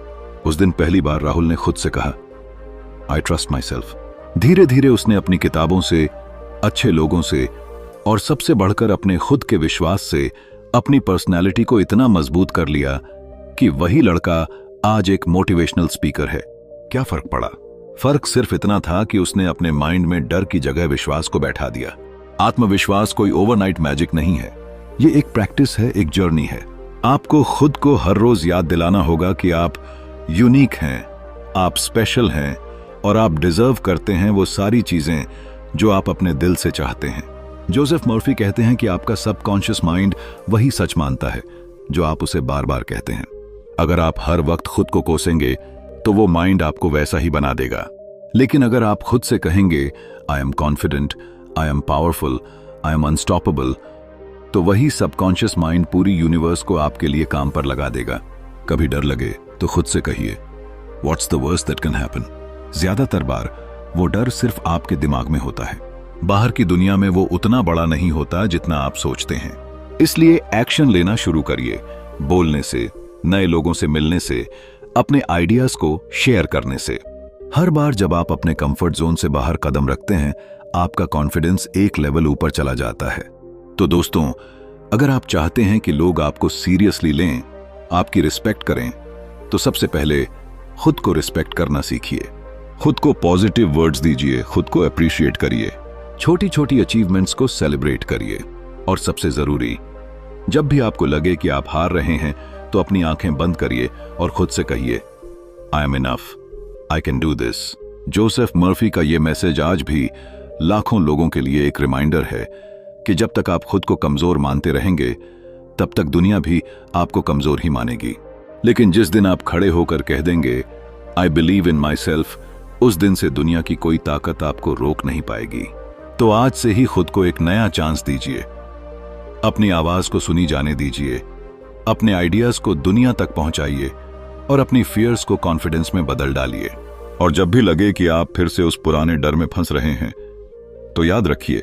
उस दिन पहली बार राहुल ने खुद से कहा, आई ट्रस्ट माई सेल्फ। धीरे धीरे उसने अपनी किताबों से, अच्छे लोगों से और सबसे बढ़कर अपने खुद के विश्वास से अपनी पर्सनैलिटी को इतना मजबूत कर लिया कि वही लड़का आज एक मोटिवेशनल स्पीकर है। क्या फर्क पड़ा? फर्क सिर्फ इतना था कि उसने अपने माइंड में डर की जगह विश्वास को बैठा दिया। आत्मविश्वास कोई ओवरनाइट मैजिक नहीं है, ये एक प्रैक्टिस है, एक जर्नी है। आपको खुद को हर रोज याद दिलाना होगा कि आप यूनिक हैं, आप स्पेशल हैं और आप डिजर्व करते हैं वो सारी चीजें जो आप अपने दिल से चाहते हैं। जोसेफ मर्फी कहते हैं कि आपका सबकॉन्शियस माइंड वही सच मानता है जो आप उसे बार बार कहते हैं। अगर आप हर वक्त खुद को कोसेंगे तो वो माइंड आपको वैसा ही बना देगा। लेकिन अगर आप खुद से कहेंगे, I am confident, I am powerful, I am unstoppable, तो वही सबकॉन्शियस माइंड पूरी यूनिवर्स को आपके लिए काम पर लगा देगा। कभी डर लगे तो खुद से कहिए, what's the worst that can happen. ज्यादातर बार वो डर सिर्फ आपके दिमाग में होता है, बाहर की दुनिया में वो उतना बड़ा नहीं होता जितना आप सोचते हैं। इसलिए एक्शन लेना शुरू करिए, बोलने से, नए लोगों से मिलने से, अपने आइडियाज को शेयर करने से। हर बार जब आप अपने कंफर्ट जोन से बाहर कदम रखते हैं, आपका कॉन्फिडेंस एक लेवल ऊपर चला जाता है। तो दोस्तों, अगर आप चाहते हैं कि लोग आपको सीरियसली लें, आपकी रिस्पेक्ट करें, तो सबसे पहले खुद को रिस्पेक्ट करना सीखिए। खुद को पॉजिटिव वर्ड्स दीजिए, खुद को अप्रिशिएट करिए, छोटी छोटी अचीवमेंट्स को सेलिब्रेट करिए। और सबसे जरूरी, जब भी आपको लगे कि आप हार रहे हैं तो अपनी आंखें बंद करिए और खुद से कहिए, I am enough, I can do this. Joseph Murphy का यह मैसेज आज भी लाखों लोगों के लिए एक रिमाइंडर है कि जब तक आप खुद को कमजोर मानते रहेंगे तब तक दुनिया भी आपको कमजोर ही मानेगी। लेकिन जिस दिन आप खड़े होकर कह देंगे, I believe in my self, उस दिन से दुनिया की कोई ताकत आपको रोक नहीं पाएगी। तो आज से ही खुद को एक नया चांस दीजिए, अपनी आवाज को सुनी जाने दीजिए, अपने आइडियाज को दुनिया तक पहुंचाइए और अपनी फियर्स को कॉन्फिडेंस में बदल डालिए। और जब भी लगे कि आप फिर से उस पुराने डर में फंस रहे हैं, तो याद रखिए,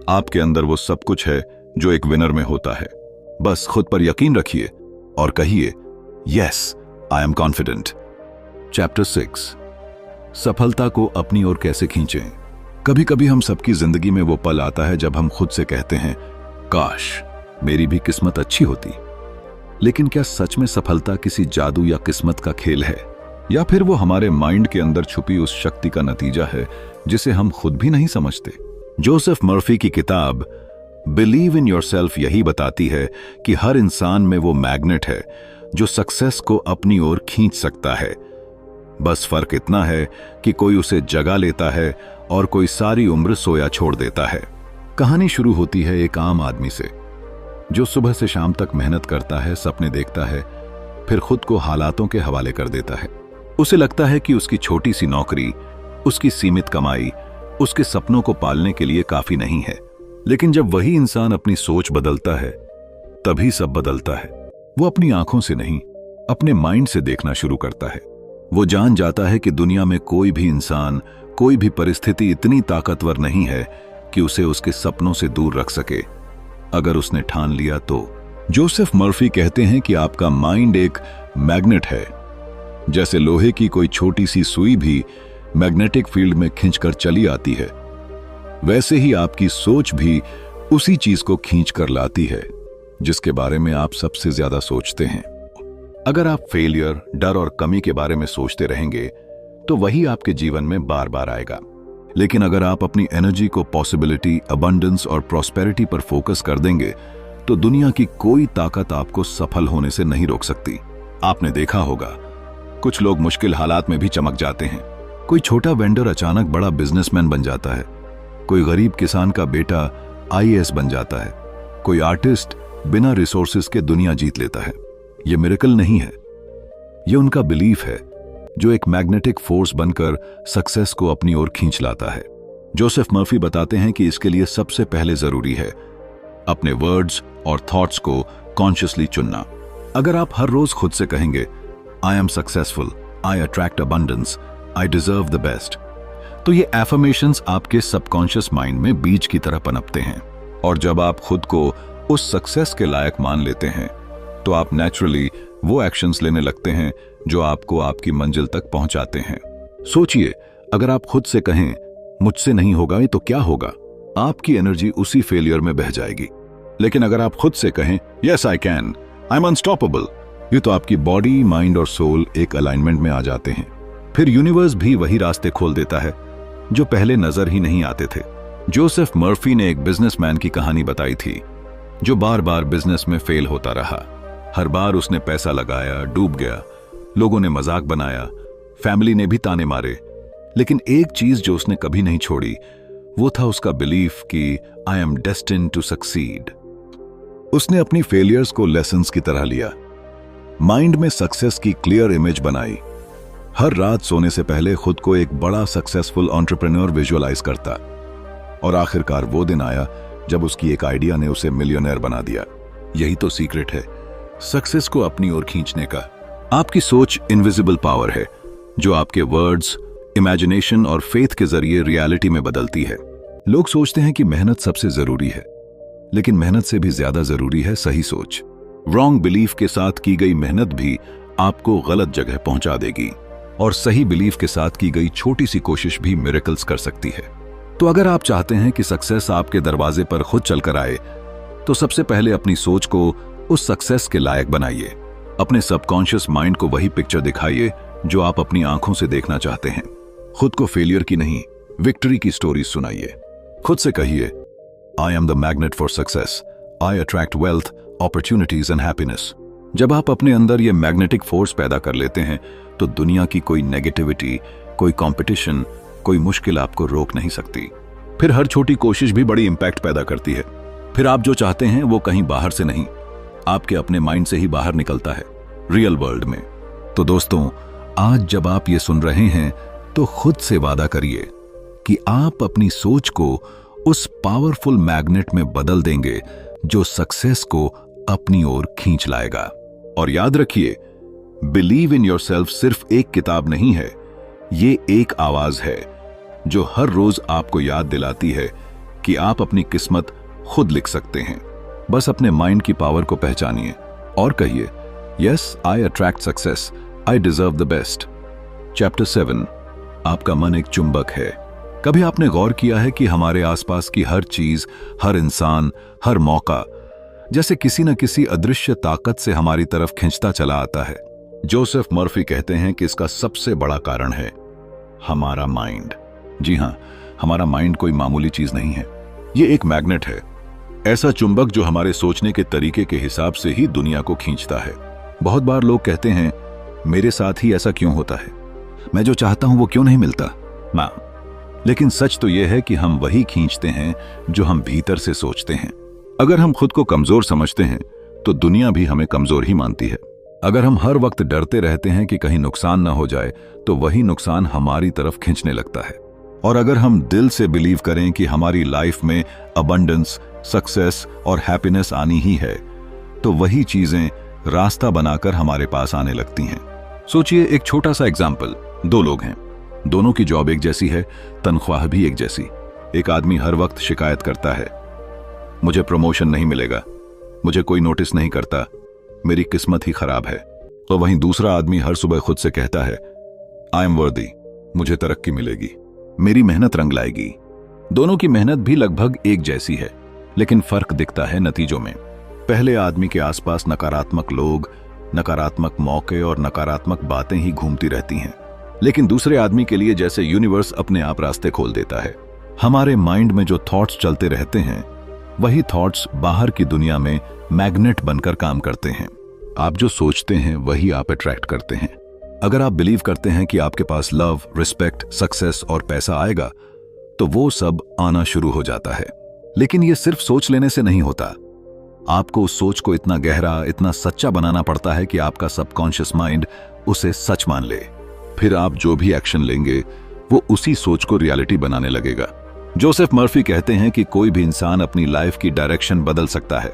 आपके अंदर वो सब कुछ है जो एक विनर में होता है। बस खुद पर यकीन रखिए और कहिए, yes I am confident. Chapter 6, सफलता को अपनी ओर कैसे खींचें। कभी कभी हम सबकी जिंदगी में वो पल आता है जब हम खुद से कहते हैं, काश मेरी भी किस्मत अच्छी होती। लेकिन क्या सच में सफलता किसी जादू या किस्मत का खेल है, या फिर वो हमारे माइंड के अंदर छुपी उस शक्ति का नतीजा है जिसे हम खुद भी नहीं समझते? जोसेफ मर्फी की किताब बिलीव इन योरसेल्फ यही बताती है कि हर इंसान में वो मैग्नेट है जो सक्सेस को अपनी ओर खींच सकता है। बस फर्क इतना है कि कोई उसे जगा लेता है और कोई सारी उम्र सोया छोड़ देता है। कहानी शुरू होती है एक आम आदमी से, जो सुबह से शाम तक मेहनत करता है, सपने देखता है, फिर खुद को हालातों के हवाले कर देता है। उसे लगता है कि उसकी छोटी सी नौकरी, उसकी सीमित कमाई उसके सपनों को पालने के लिए काफी नहीं है। लेकिन जब वही इंसान अपनी सोच बदलता है, तभी सब बदलता है। वो अपनी आंखों से नहीं, अपने माइंड से देखना शुरू करता है। वो जान जाता है कि दुनिया में कोई भी इंसान, कोई भी परिस्थिति इतनी ताकतवर नहीं है कि उसे उसके सपनों से दूर रख सके, अगर उसने ठान लिया तो। जोसेफ मर्फी कहते हैं कि आपका माइंड एक मैग्नेट है। जैसे लोहे की कोई छोटी सी सुई भी मैग्नेटिक फील्ड में खींचकर चली आती है, वैसे ही आपकी सोच भी उसी चीज को खींच कर लाती है जिसके बारे में आप सबसे ज्यादा सोचते हैं। अगर आप फेलियर, डर और कमी के बारे में सोचते रहेंगे तो वही आपके जीवन में बार बार आएगा। लेकिन अगर आप अपनी एनर्जी को पॉसिबिलिटी, अबंडेंस और प्रॉस्पेरिटी पर फोकस कर देंगे तो दुनिया की कोई ताकत आपको सफल होने से नहीं रोक सकती। आपने देखा होगा, कुछ लोग मुश्किल हालात में भी चमक जाते हैं। कोई छोटा वेंडर अचानक बड़ा बिजनेसमैन बन जाता है, कोई गरीब किसान का बेटा आईएएस बन जाता है, कोई आर्टिस्ट बिना रिसोर्सेज के दुनिया जीत लेता है। यह मिरेकल नहीं है, यह उनका बिलीफ है जो एक मैग्नेटिक फोर्स बनकर सक्सेस को अपनी ओर खींच लाता है। जोसेफ मर्फी बताते हैं कि इसके लिए सबसे पहले जरूरी है अपने वर्ड्स और थॉट्स को कॉन्शियसली चुनना। अगर आप हर रोज खुद से कहेंगे, I am successful, I attract abundance, I deserve the best, तो ये एफर्मेशंस आपके सबकॉन्शियस माइंड में बीज की तरह पनपते हैं। और जब आप खुद को उस सक्सेस के लायक मान लेते हैं तो आप नेचुरली वो एक्शंस लेने लगते हैं जो आपको आपकी मंजिल तक पहुंचाते हैं। सोचिए, अगर आप खुद से कहें मुझसे नहीं होगा तो क्या होगा, आपकी एनर्जी उसी फेलियर में बह जाएगी। लेकिन अगर आप खुद से कहें yes I can, I am unstoppable, ये तो आपकी बॉडी, माइंड और सोल एक अलाइनमेंट में आ जाते हैं। फिर यूनिवर्स भी वही रास्ते खोल देता है जो पहले नजर ही नहीं आते थे। जोसेफ मर्फी ने एक बिजनेसमैन की कहानी बताई थी जो बार बार बिजनेस में फेल होता रहा। हर बार उसने पैसा लगाया, डूब गया, लोगों ने मजाक बनाया, फैमिली ने भी ताने मारे, लेकिन एक चीज जो उसने कभी नहीं छोड़ी वो था उसका बिलीफ कि I am destined to succeed. उसने अपनी फेलियर्स को लेसन्स की तरह लिया, माइंड में सक्सेस की क्लियर इमेज बनाई, हर रात सोने से पहले खुद को एक बड़ा सक्सेसफुल एंटरप्रेन्योर विजुअलाइज करता, और आखिरकार वो दिन आया जब उसकी एक आइडिया ने उसे मिलियनेयर बना दिया। यही तो सीक्रेट है सक्सेस को अपनी ओर खींचने का। आपकी सोच इनविजिबल पावर है जो आपके वर्ड्स, इमेजिनेशन और फेथ के जरिए रियलिटी में बदलती है। लोग सोचते हैं कि मेहनत सबसे जरूरी है, लेकिन मेहनत से भी ज्यादा जरूरी है सही सोच। रॉन्ग बिलीफ के साथ की गई मेहनत भी आपको गलत जगह पहुंचा देगी, और सही बिलीफ के साथ की गई छोटी सी कोशिश भी मिरेकल्स कर सकती है। तो अगर आप चाहते हैं कि सक्सेस आपके दरवाजे पर खुद चलकर आए, तो सबसे पहले अपनी सोच को उस सक्सेस के लायक बनाइए। अपने सबकॉन्शियस माइंड को वही पिक्चर दिखाइए जो आप अपनी आंखों से देखना चाहते हैं। खुद को फेलियर की नहीं, विक्ट्री की स्टोरी सुनाइए। खुद से कहिए, I am the magnet for success, I attract wealth, opportunities and happiness. जब आप अपने अंदर ये मैग्नेटिक फोर्स पैदा कर लेते हैं तो दुनिया की कोई नेगेटिविटी, कोई कंपटीशन, कोई मुश्किल आपको रोक नहीं सकती। फिर हर छोटी कोशिश भी बड़ी इंपैक्ट पैदा करती है। फिर आप जो चाहते हैं वो कहीं बाहर से नहीं, आपके अपने माइंड से ही बाहर निकलता है, रियल वर्ल्ड में। तो दोस्तों, आज जब आप ये सुन रहे हैं तो खुद से वादा करिए कि आप अपनी सोच को उस पावरफुल मैग्नेट में बदल देंगे जो सक्सेस को अपनी ओर खींच लाएगा। और याद रखिए, बिलीव इन योरसेल्फ सिर्फ एक किताब नहीं है, ये एक आवाज है जो हर रोज आपको याद दिलाती है कि आप अपनी किस्मत खुद लिख सकते हैं। बस अपने माइंड की पावर को पहचानिए और कहिए, yes I attract success, I deserve the best. Chapter 7, आपका मन एक चुंबक है। कभी आपने गौर किया है कि हमारे आसपास की हर चीज, हर इंसान, हर मौका जैसे किसी न किसी अदृश्य ताकत से हमारी तरफ खींचता चला आता है। जोसेफ मर्फी कहते हैं कि इसका सबसे बड़ा कारण है हमारा माइंड। जी हां, हमारा माइंड कोई मामूली चीज नहीं है, ये एक मैग्नेट है, ऐसा चुंबक जो हमारे सोचने के तरीके के हिसाब से ही दुनिया को खींचता है। बहुत बार लोग कहते हैं, मेरे साथ ही ऐसा क्यों होता है, मैं जो चाहता हूं वो क्यों नहीं मिलता ना। लेकिन सच तो यह है कि हम वही खींचते हैं जो हम भीतर से सोचते हैं। अगर हम खुद को कमजोर समझते हैं तो दुनिया भी हमें कमजोर ही मानती है। अगर हम हर वक्त डरते रहते हैं कि कहीं नुकसान ना हो जाए तो वही नुकसान हमारी तरफ खींचने लगता है। और अगर हम दिल से बिलीव करें कि हमारी लाइफ में अबंडेंस, सक्सेस और हैप्पीनेस आनी ही है तो वही चीजें रास्ता बनाकर हमारे पास आने लगती हैं। सोचिए, एक छोटा सा एग्जाम्पल। दो लोग हैं, दोनों की जॉब एक जैसी है, तनख्वाह भी एक जैसी। एक आदमी हर वक्त शिकायत करता है, मुझे प्रमोशन नहीं मिलेगा, मुझे कोई नोटिस नहीं करता, मेरी किस्मत ही खराब है। तो वहीं दूसरा आदमी हर सुबह खुद से कहता है, आई एम वर्दी, मुझे तरक्की मिलेगी, मेरी मेहनत रंग लाएगी। दोनों की मेहनत भी लगभग एक जैसी है, लेकिन फर्क दिखता है नतीजों में। पहले आदमी के आसपास नकारात्मक लोग, नकारात्मक मौके और नकारात्मक बातें ही घूमती रहती हैं, लेकिन दूसरे आदमी के लिए जैसे यूनिवर्स अपने आप रास्ते खोल देता है। हमारे माइंड में जो थॉट्स चलते रहते हैं वही थॉट्स बाहर की दुनिया में मैग्नेट बनकर काम करते हैं। आप जो सोचते हैं वही आप अट्रैक्ट करते हैं। अगर आप बिलीव करते हैं कि आपके पास लव, रिस्पेक्ट, सक्सेस और पैसा आएगा तो वो सब आना शुरू हो जाता है। लेकिन ये सिर्फ सोच लेने से नहीं होता। आपको उस सोच को इतना गहरा, इतना सच्चा बनाना पड़ता है कि आपका सबकॉन्शियस माइंड उसे सच मान ले। फिर आप जो भी एक्शन लेंगे वो उसी सोच को रियलिटी बनाने लगेगा। जोसेफ मर्फी कहते हैं कि कोई भी इंसान अपनी लाइफ की डायरेक्शन बदल सकता है,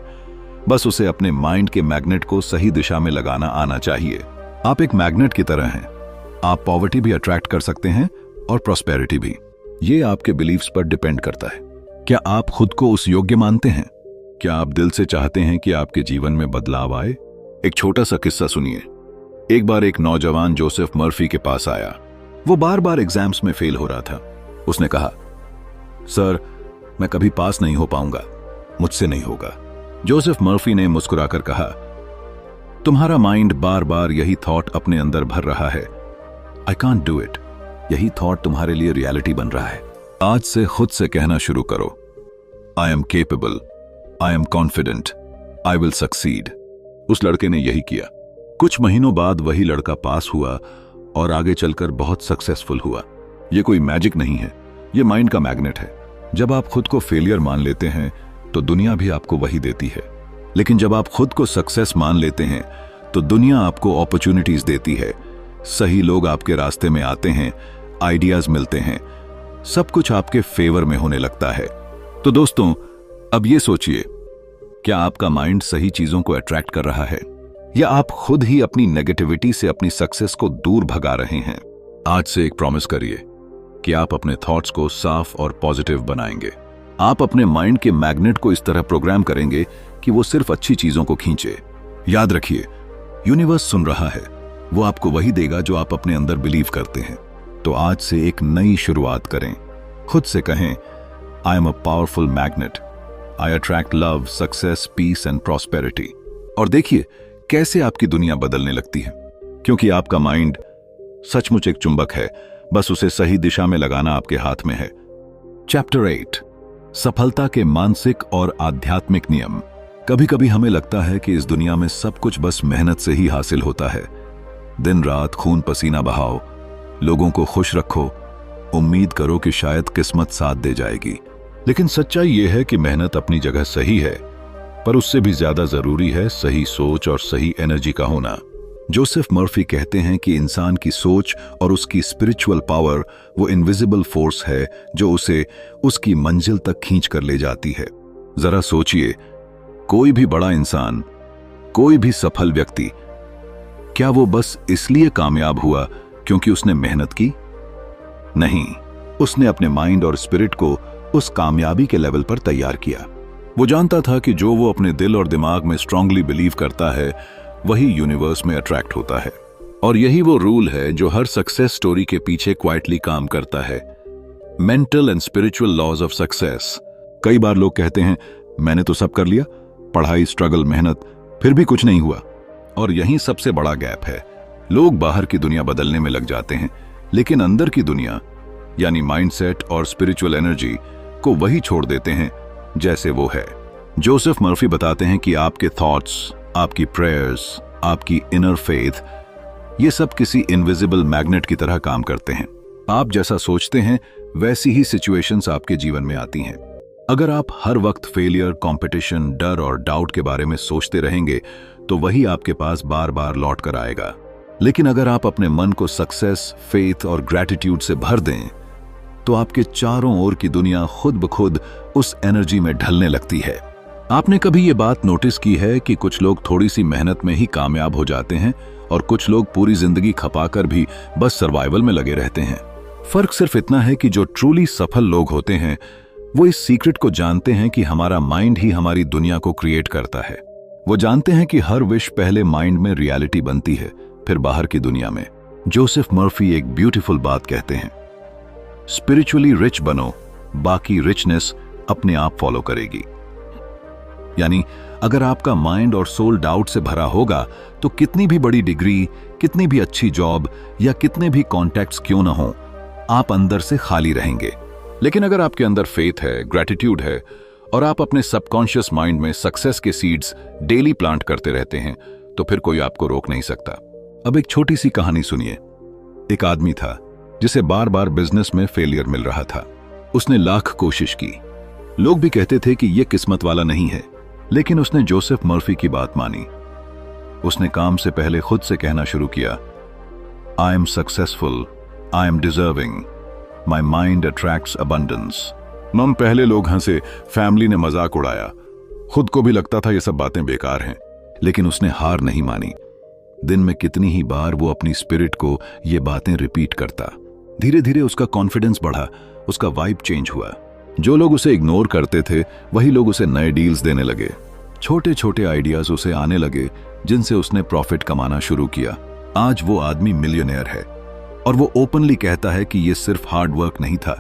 बस उसे अपने माइंड के मैग्नेट को सही दिशा में लगाना आना चाहिए। आप एक मैग्नेट की तरह हैं। आप पॉवर्टी भी अट्रैक्ट कर सकते हैं और प्रॉस्पेरिटी भी। ये आपके बिलीव्स पर डिपेंड करता है। क्या आप खुद को उस योग्य मानते हैं? क्या आप दिल से चाहते हैं कि आपके जीवन में बदलाव आए? एक छोटा सा किस्सा सुनिए। एक बार एक नौजवान जोसेफ मर्फी के पास आया। वो बार बार एग्जाम्स में फेल हो रहा था। उसने कहा, सर, मैं कभी पास नहीं हो पाऊंगा, मुझसे नहीं होगा। जोसेफ मर्फी ने मुस्कुराकर कहा, तुम्हारा माइंड बार बार यही थॉट अपने अंदर भर रहा है, आई कांट डू इट। यही थॉट तुम्हारे लिए रियलिटी बन रहा है। आज से खुद से कहना शुरू करो, I am capable, I am confident, I will succeed. उस लड़के ने यही किया। कुछ महीनों बाद वही लड़का पास हुआ और आगे चलकर बहुत सक्सेसफुल हुआ। ये कोई मैजिक नहीं है, ये माइंड का मैग्नेट है। जब आप खुद को फेलियर मान लेते हैं तो दुनिया भी आपको वही देती है, लेकिन जब आप खुद को सक्सेस मान लेते हैं तो दुनिया आपको अपॉर्चुनिटीज देती है। सही लोग आपके रास्ते में आते हैं, आइडियाज मिलते हैं, सब कुछ आपके फेवर में होने लगता है। तो दोस्तों, अब ये सोचिए, क्या आपका माइंड सही चीजों को अट्रैक्ट कर रहा है या आप खुद ही अपनी नेगेटिविटी से अपनी सक्सेस को दूर भगा रहे हैं? आज से एक प्रॉमिस करिए कि आप अपने थॉट्स को साफ और पॉजिटिव बनाएंगे। आप अपने माइंड के मैग्नेट को इस तरह प्रोग्राम करेंगे कि वो सिर्फ अच्छी चीजों को खींचे। याद रखिए, यूनिवर्स सुन रहा है, वो आपको वही देगा जो आप अपने अंदर बिलीव करते हैं। तो आज से एक नई शुरुआत करें। खुद से कहें, I am a powerful magnet, I attract love, success, peace and prosperity. और देखिए कैसे आपकी दुनिया बदलने लगती है, क्योंकि आपका माइंड सचमुच एक चुंबक है, बस उसे सही दिशा में लगाना आपके हाथ में है। चैप्टर 8, सफलता के मानसिक और आध्यात्मिक नियम। कभी कभी हमें लगता है कि इस दुनिया में सब कुछ बस मेहनत से ही हासिल होता है। दिन रात खून पसीना बहाओ, लोगों को खुश रखो, उम्मीद करो कि शायद किस्मत साथ दे जाएगी। लेकिन सच्चाई यह है कि मेहनत अपनी जगह सही है, पर उससे भी ज्यादा जरूरी है सही सोच और सही एनर्जी का होना। जोसेफ मर्फी कहते हैं कि इंसान की सोच और उसकी स्पिरिचुअल पावर वो इनविजिबल फोर्स है जो उसे उसकी मंजिल तक खींच कर ले जाती है। जरा सोचिए, कोई भी बड़ा इंसान, कोई भी सफल व्यक्ति, क्या वो बस इसलिए कामयाब हुआ क्योंकि उसने मेहनत की? नहीं, उसने अपने माइंड और स्पिरिट को उस कामयाबी के लेवल पर तैयार किया। वो जानता था कि जो वो अपने दिल और दिमाग में स्ट्रांगली बिलीव करता है वही यूनिवर्स में अट्रैक्ट होता है। और यही वो रूल है जो हर सक्सेस स्टोरी के पीछे क्वाइटली काम करता है। Mental and spiritual laws of success. कई बार लोग कहते हैं, मैंने तो सब कर लिया, पढ़ाई, स्ट्रगल, मेहनत, फिर भी कुछ नहीं हुआ। और यही सबसे बड़ा गैप है। लोग बाहर की दुनिया बदलने में लग जाते हैं, लेकिन अंदर की दुनिया यानी माइंडसेट और स्पिरिचुअल एनर्जी को वही छोड़ देते हैं जैसे वो है। जोसेफ मर्फी बताते हैं कि आपके थॉट्स, आपकी प्रेयर्स, आपकी इनर फेथ, ये सब किसी इनविजिबल मैग्नेट की तरह काम करते हैं। आप जैसा सोचते हैं वैसी ही सिचुएशंस आपके जीवन में आती हैं। अगर आप हर वक्त फेलियर, कंपटीशन, डर और डाउट के बारे में सोचते रहेंगे तो वही आपके पास बार बार लौट कर आएगा। लेकिन अगर आप अपने मन को सक्सेस, फेथ और ग्रैटिट्यूड से भर दें तो आपके चारों ओर की दुनिया खुद ब खुद उस एनर्जी में ढलने लगती है। आपने कभी ये बात नोटिस की है कि कुछ लोग थोड़ी सी मेहनत में ही कामयाब हो जाते हैं और कुछ लोग पूरी जिंदगी खपाकर भी बस सर्वाइवल में लगे रहते हैं। फर्क सिर्फ इतना है कि जो ट्रूली सफल लोग होते हैं वो इस सीक्रेट को जानते हैं कि हमारा माइंड ही हमारी दुनिया को क्रिएट करता है। वो जानते हैं कि हर विश पहले माइंड में रियलिटी बनती है, फिर बाहर की दुनिया में। जोसेफ मर्फी एक ब्यूटीफुल बात कहते हैं, स्पिरिचुअली रिच बनो, बाकी रिचनेस अपने आप फॉलो करेगी। यानी अगर आपका माइंड और सोल डाउट से भरा होगा तो कितनी भी बड़ी डिग्री, कितनी भी अच्छी जॉब या कितने भी कॉन्टैक्ट्स क्यों ना हो, आप अंदर से खाली रहेंगे। लेकिन अगर आपके अंदर फेथ है, ग्रैटिट्यूड है और आप अपने सबकॉन्शियस माइंड में सक्सेस के सीड्स डेली प्लांट करते रहते हैं तो फिर कोई आपको रोक नहीं सकता। अब एक छोटी सी कहानी सुनिए। एक आदमी था जिसे बार बार बिजनेस में फेलियर मिल रहा था। उसने लाख कोशिश की, लोग भी कहते थे कि यह किस्मत वाला नहीं है, लेकिन उसने जोसेफ मर्फी की बात मानी। उसने काम से पहले खुद से कहना शुरू किया, I am successful, I am deserving, my mind attracts abundance. मम पहले लोग हंसे, फैमिली ने मजाक उड़ाया, खुद को भी लगता था ये सब बातें बेकार हैं, लेकिन उसने हार नहीं मानी। दिन में कितनी ही बार वो अपनी स्पिरिट को ये बातें रिपीट करता। धीरे धीरे उसका कॉन्फिडेंस बढ़ा, उसका वाइब चेंज हुआ। जो लोग उसे इग्नोर करते थे वही लोग उसे नए डील्स देने लगे। छोटे छोटे आइडियाज उसे आने लगे जिनसे उसने प्रॉफिट कमाना शुरू किया। आज वो आदमी मिलियनेयर है और वो ओपनली कहता है कि ये सिर्फ हार्ड वर्क नहीं था,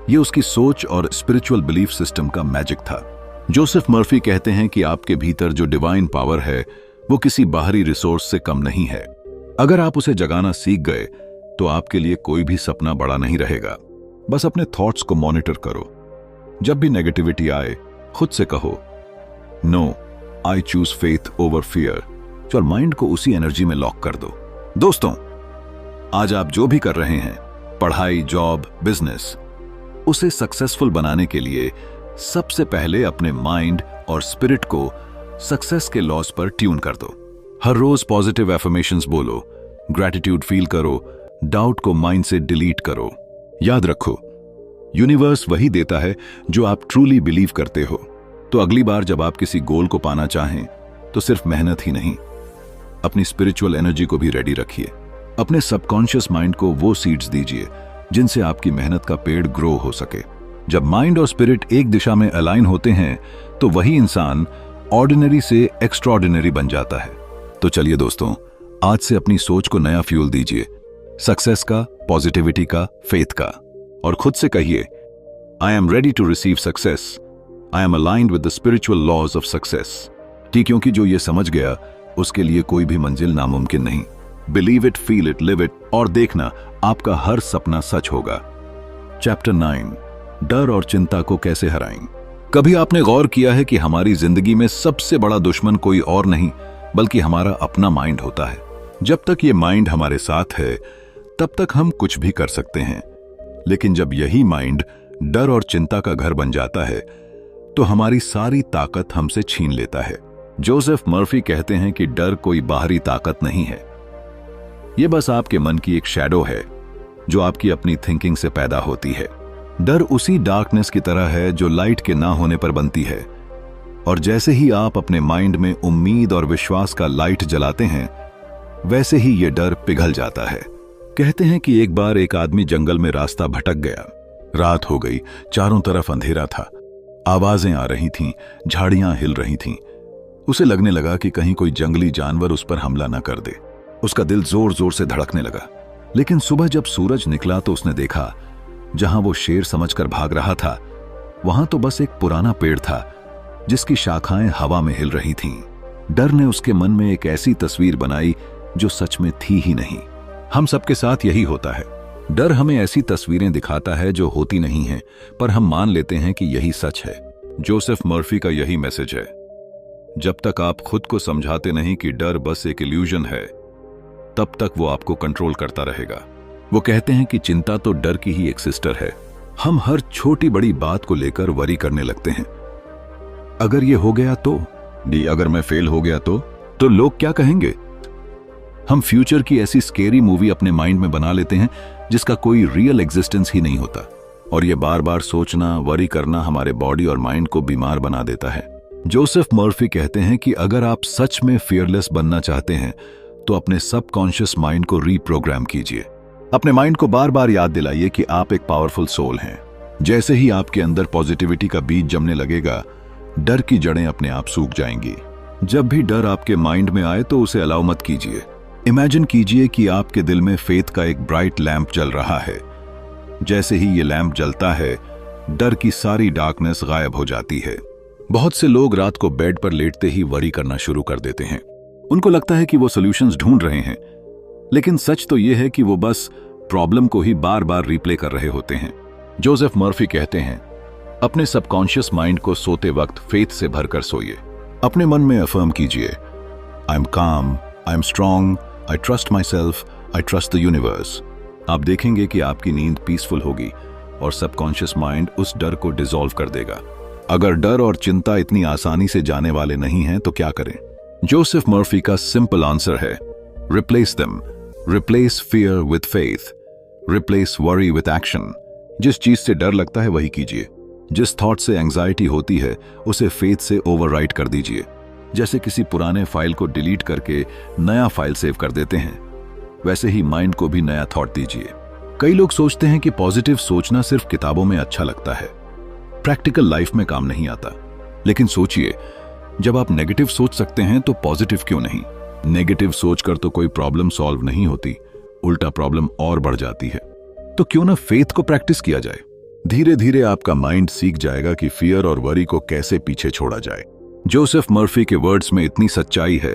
ये उसकी सोच और स्पिरिचुअल बिलीफ सिस्टम का मैजिक था। जोसेफ मर्फी कहते हैं कि आपके भीतर जो डिवाइन पावर है वो किसी बाहरी रिसोर्स से कम नहीं है। अगर आप उसे जगाना सीख गए तो आपके लिए कोई भी सपना बड़ा नहीं रहेगा। बस अपने थॉट्स को मॉनिटर करो। जब भी नेगेटिविटी आए खुद से कहो, no, I choose faith over fear, और माइंड को उसी एनर्जी में लॉक कर दो। दोस्तों, आज आप जो भी कर रहे हैं, पढ़ाई, जॉब, बिजनेस, उसे सक्सेसफुल बनाने के लिए सबसे पहले अपने माइंड और स्पिरिट को सक्सेस के लॉस पर ट्यून कर दो। हर रोज पॉजिटिव एफर्मेशंस बोलो, ग्रैटिट्यूड फील करो, डाउट को माइंड से डिलीट करो। याद रखो, यूनिवर्स वही देता है जो आप ट्रूली बिलीव करते हो। तो अगली बार जब आप किसी गोल को पाना चाहें तो सिर्फ मेहनत ही नहीं, अपनी स्पिरिचुअल एनर्जी को भी रेडी रखिए। अपने सबकॉन्शियस माइंड को वो सीड्स दीजिए जिनसे आपकी मेहनत का पेड़ ग्रो हो सके। जब माइंड और स्पिरिट एक दिशा में अलाइन होते हैं तो वही इंसान ऑर्डिनरी से एक्स्ट्राऑर्डिनरी बन जाता है। तो चलिए दोस्तों, आज से अपनी सोच को नया फ्यूल दीजिए, सक्सेस का, पॉजिटिविटी का, फेथ का, और खुद से कहिए, I am ready to receive success, I am aligned with the spiritual laws of success. क्योंकि जो ये समझ गया उसके लिए कोई भी मंजिल नामुमकिन नहीं। Believe it, feel it, live it, और देखना आपका हर सपना सच होगा। चैप्टर 9, डर और चिंता को कैसे हराएं। कभी आपने गौर किया है कि हमारी जिंदगी में सबसे बड़ा दुश्मन कोई और नहीं बल्कि हमारा अपना माइंड होता है। जब तक ये माइंड हमारे साथ है तब तक हम कुछ भी कर सकते हैं, लेकिन जब यही माइंड डर और चिंता का घर बन जाता है तो हमारी सारी ताकत हमसे छीन लेता है। जोसेफ मर्फी कहते हैं कि डर कोई बाहरी ताकत नहीं है, ये बस आपके मन की एक शैडो है जो आपकी अपनी थिंकिंग से पैदा होती है। डर उसी डार्कनेस की तरह है जो लाइट के ना होने पर बनती है, और जैसे ही आप अपने माइंड में उम्मीद और विश्वास का लाइट जलाते हैं वैसे ही ये डर पिघल जाता है। कहते हैं कि एक बार एक आदमी जंगल में रास्ता भटक गया। रात हो गई, चारों तरफ अंधेरा था, आवाजें आ रही थीं, झाड़ियां हिल रही थीं। उसे लगने लगा कि कहीं कोई जंगली जानवर उस पर हमला न कर दे। उसका दिल जोर जोर से धड़कने लगा। लेकिन सुबह जब सूरज निकला तो उसने देखा जहां वो शेर समझकर भाग रहा था वहां तो बस एक पुराना पेड़ था जिसकी शाखाएं हवा में हिल रही थीं। डर ने उसके मन में एक ऐसी तस्वीर बनाई जो सच में थी ही नहीं। हम सबके साथ यही होता है। डर हमें ऐसी तस्वीरें दिखाता है जो होती नहीं हैं, पर हम मान लेते हैं कि यही सच है। जोसेफ मर्फी का यही मैसेज है, जब तक आप खुद को समझाते नहीं कि डर बस एक इल्यूजन है, तब तक वो आपको कंट्रोल करता रहेगा। वो कहते हैं कि चिंता तो डर की ही एक सिस्टर है। हम हर छोटी बड़ी बात को लेकर वरी करने लगते हैं। अगर ये हो गया तो, अगर मैं फेल हो गया तो लोग क्या कहेंगे? हम फ्यूचर की ऐसी स्केरी मूवी अपने माइंड में बना लेते हैं जिसका कोई रियल एग्जिस्टेंस ही नहीं होता, और ये बार बार सोचना, वरी करना हमारे बॉडी और माइंड को बीमार बना देता है। जोसेफ मर्फी कहते हैं कि अगर आप सच में फियरलेस बनना चाहते हैं तो अपने सबकॉन्शियस माइंड को रीप्रोग्राम कीजिए। अपने माइंड को बार बार याद दिलाइए कि आप एक पावरफुल सोल हैं। जैसे ही आपके अंदर पॉजिटिविटी का बीज जमने लगेगा, डर की जड़ें अपने आप सूख जाएंगी। जब भी डर आपके माइंड में आए तो उसे अलाउ मत कीजिए। इमेजिन कीजिए कि आपके दिल में फेथ का एक ब्राइट लैंप जल रहा है। जैसे ही ये लैंप जलता है, डर की सारी डार्कनेस गायब हो जाती है। बहुत से लोग रात को बेड पर लेटते ही वरी करना शुरू कर देते हैं। उनको लगता है कि वो सॉल्यूशंस ढूंढ रहे हैं, लेकिन सच तो ये है कि वो बस प्रॉब्लम को ही बार बार रिप्ले कर रहे होते हैं। जोसेफ मर्फी कहते हैं, अपने सबकॉन्शियस माइंड को सोते वक्त फेथ से भरकर सोइए। अपने मन में अफर्म कीजिए, आई एम काम, I am strong, I trust my self, I trust the universe. आप देखेंगे कि आपकी नींद पीसफुल होगी और सबकॉन्शियस माइंड उस डर को डिसॉल्व कर देगा। अगर डर और चिंता इतनी आसानी से जाने वाले नहीं हैं तो क्या करें? जोसेफ मर्फी का सिंपल आंसर है, replace them. Replace fear with faith, replace worry with action. जिस चीज से डर लगता है वही कीजिए। जिस थॉट से एंजाइटी होती है उसे फेथ से ओवरराइट कर दीजिए। जैसे किसी पुराने फाइल को डिलीट करके नया फाइल सेव कर देते हैं, वैसे ही माइंड को भी नया थॉट दीजिए। कई लोग सोचते हैं कि पॉजिटिव सोचना सिर्फ किताबों में अच्छा लगता है, प्रैक्टिकल लाइफ में काम नहीं आता। लेकिन सोचिए, जब आप नेगेटिव सोच सकते हैं तो पॉजिटिव क्यों नहीं? नेगेटिव सोचकर तो कोई प्रॉब्लम सॉल्व नहीं होती, उल्टा प्रॉब्लम और बढ़ जाती है। तो क्यों ना फेथ को प्रैक्टिस किया जाए। धीरे धीरे आपका माइंड सीख जाएगा कि फियर और वरी को कैसे पीछे छोड़ा जाए। जोसेफ मर्फी के वर्ड्स में इतनी सच्चाई है।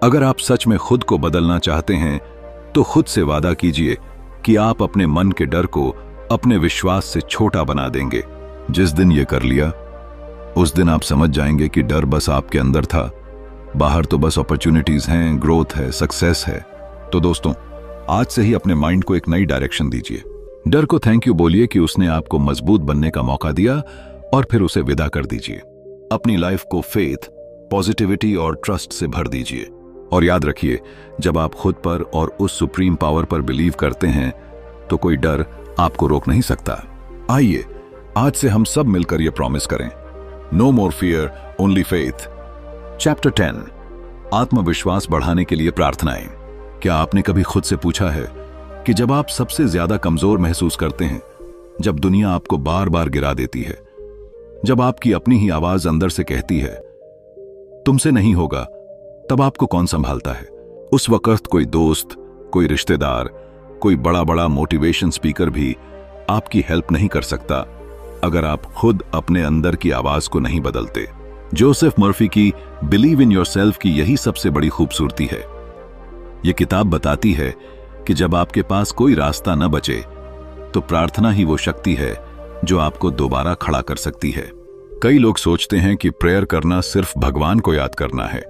अगर आप सच में खुद को बदलना चाहते हैं तो खुद से वादा कीजिए कि आप अपने मन के डर को अपने विश्वास से छोटा बना देंगे। जिस दिन ये कर लिया, उस दिन आप समझ जाएंगे कि डर बस आपके अंदर था, बाहर तो बस अपॉर्चुनिटीज हैं, ग्रोथ है, सक्सेस है। तो दोस्तों, आज से ही अपने माइंड को एक नई डायरेक्शन दीजिए। डर को थैंक यू बोलिए कि उसने आपको मजबूत बनने का मौका दिया, और फिर उसे विदा कर दीजिए। अपनी लाइफ को फेथ, पॉजिटिविटी और ट्रस्ट से भर दीजिए। और याद रखिए, जब आप खुद पर और उस सुप्रीम पावर पर बिलीव करते हैं तो कोई डर आपको रोक नहीं सकता। आइए आज से हम सब मिलकर यह प्रॉमिस करें, नो मोर फियर, ओनली फेथ। चैप्टर 10, आत्मविश्वास बढ़ाने के लिए प्रार्थनाएं। क्या आपने कभी खुद से पूछा है कि जब आप सबसे ज्यादा कमजोर महसूस करते हैं, जब दुनिया आपको बार बार गिरा देती है, जब आपकी अपनी ही आवाज अंदर से कहती है तुमसे नहीं होगा, तब आपको कौन संभालता है? उस वक्त कोई दोस्त, कोई रिश्तेदार, कोई बड़ा बड़ा मोटिवेशन स्पीकर भी आपकी हेल्प नहीं कर सकता अगर आप खुद अपने अंदर की आवाज को नहीं बदलते। जोसेफ मर्फी की बिलीव इन योरसेल्फ की यही सबसे बड़ी खूबसूरती है। यह किताब बताती है कि जब आपके पास कोई रास्ता न बचे तो प्रार्थना ही वो शक्ति है जो आपको दोबारा खड़ा कर सकती है। कई लोग सोचते हैं कि प्रेयर करना सिर्फ भगवान को याद करना है,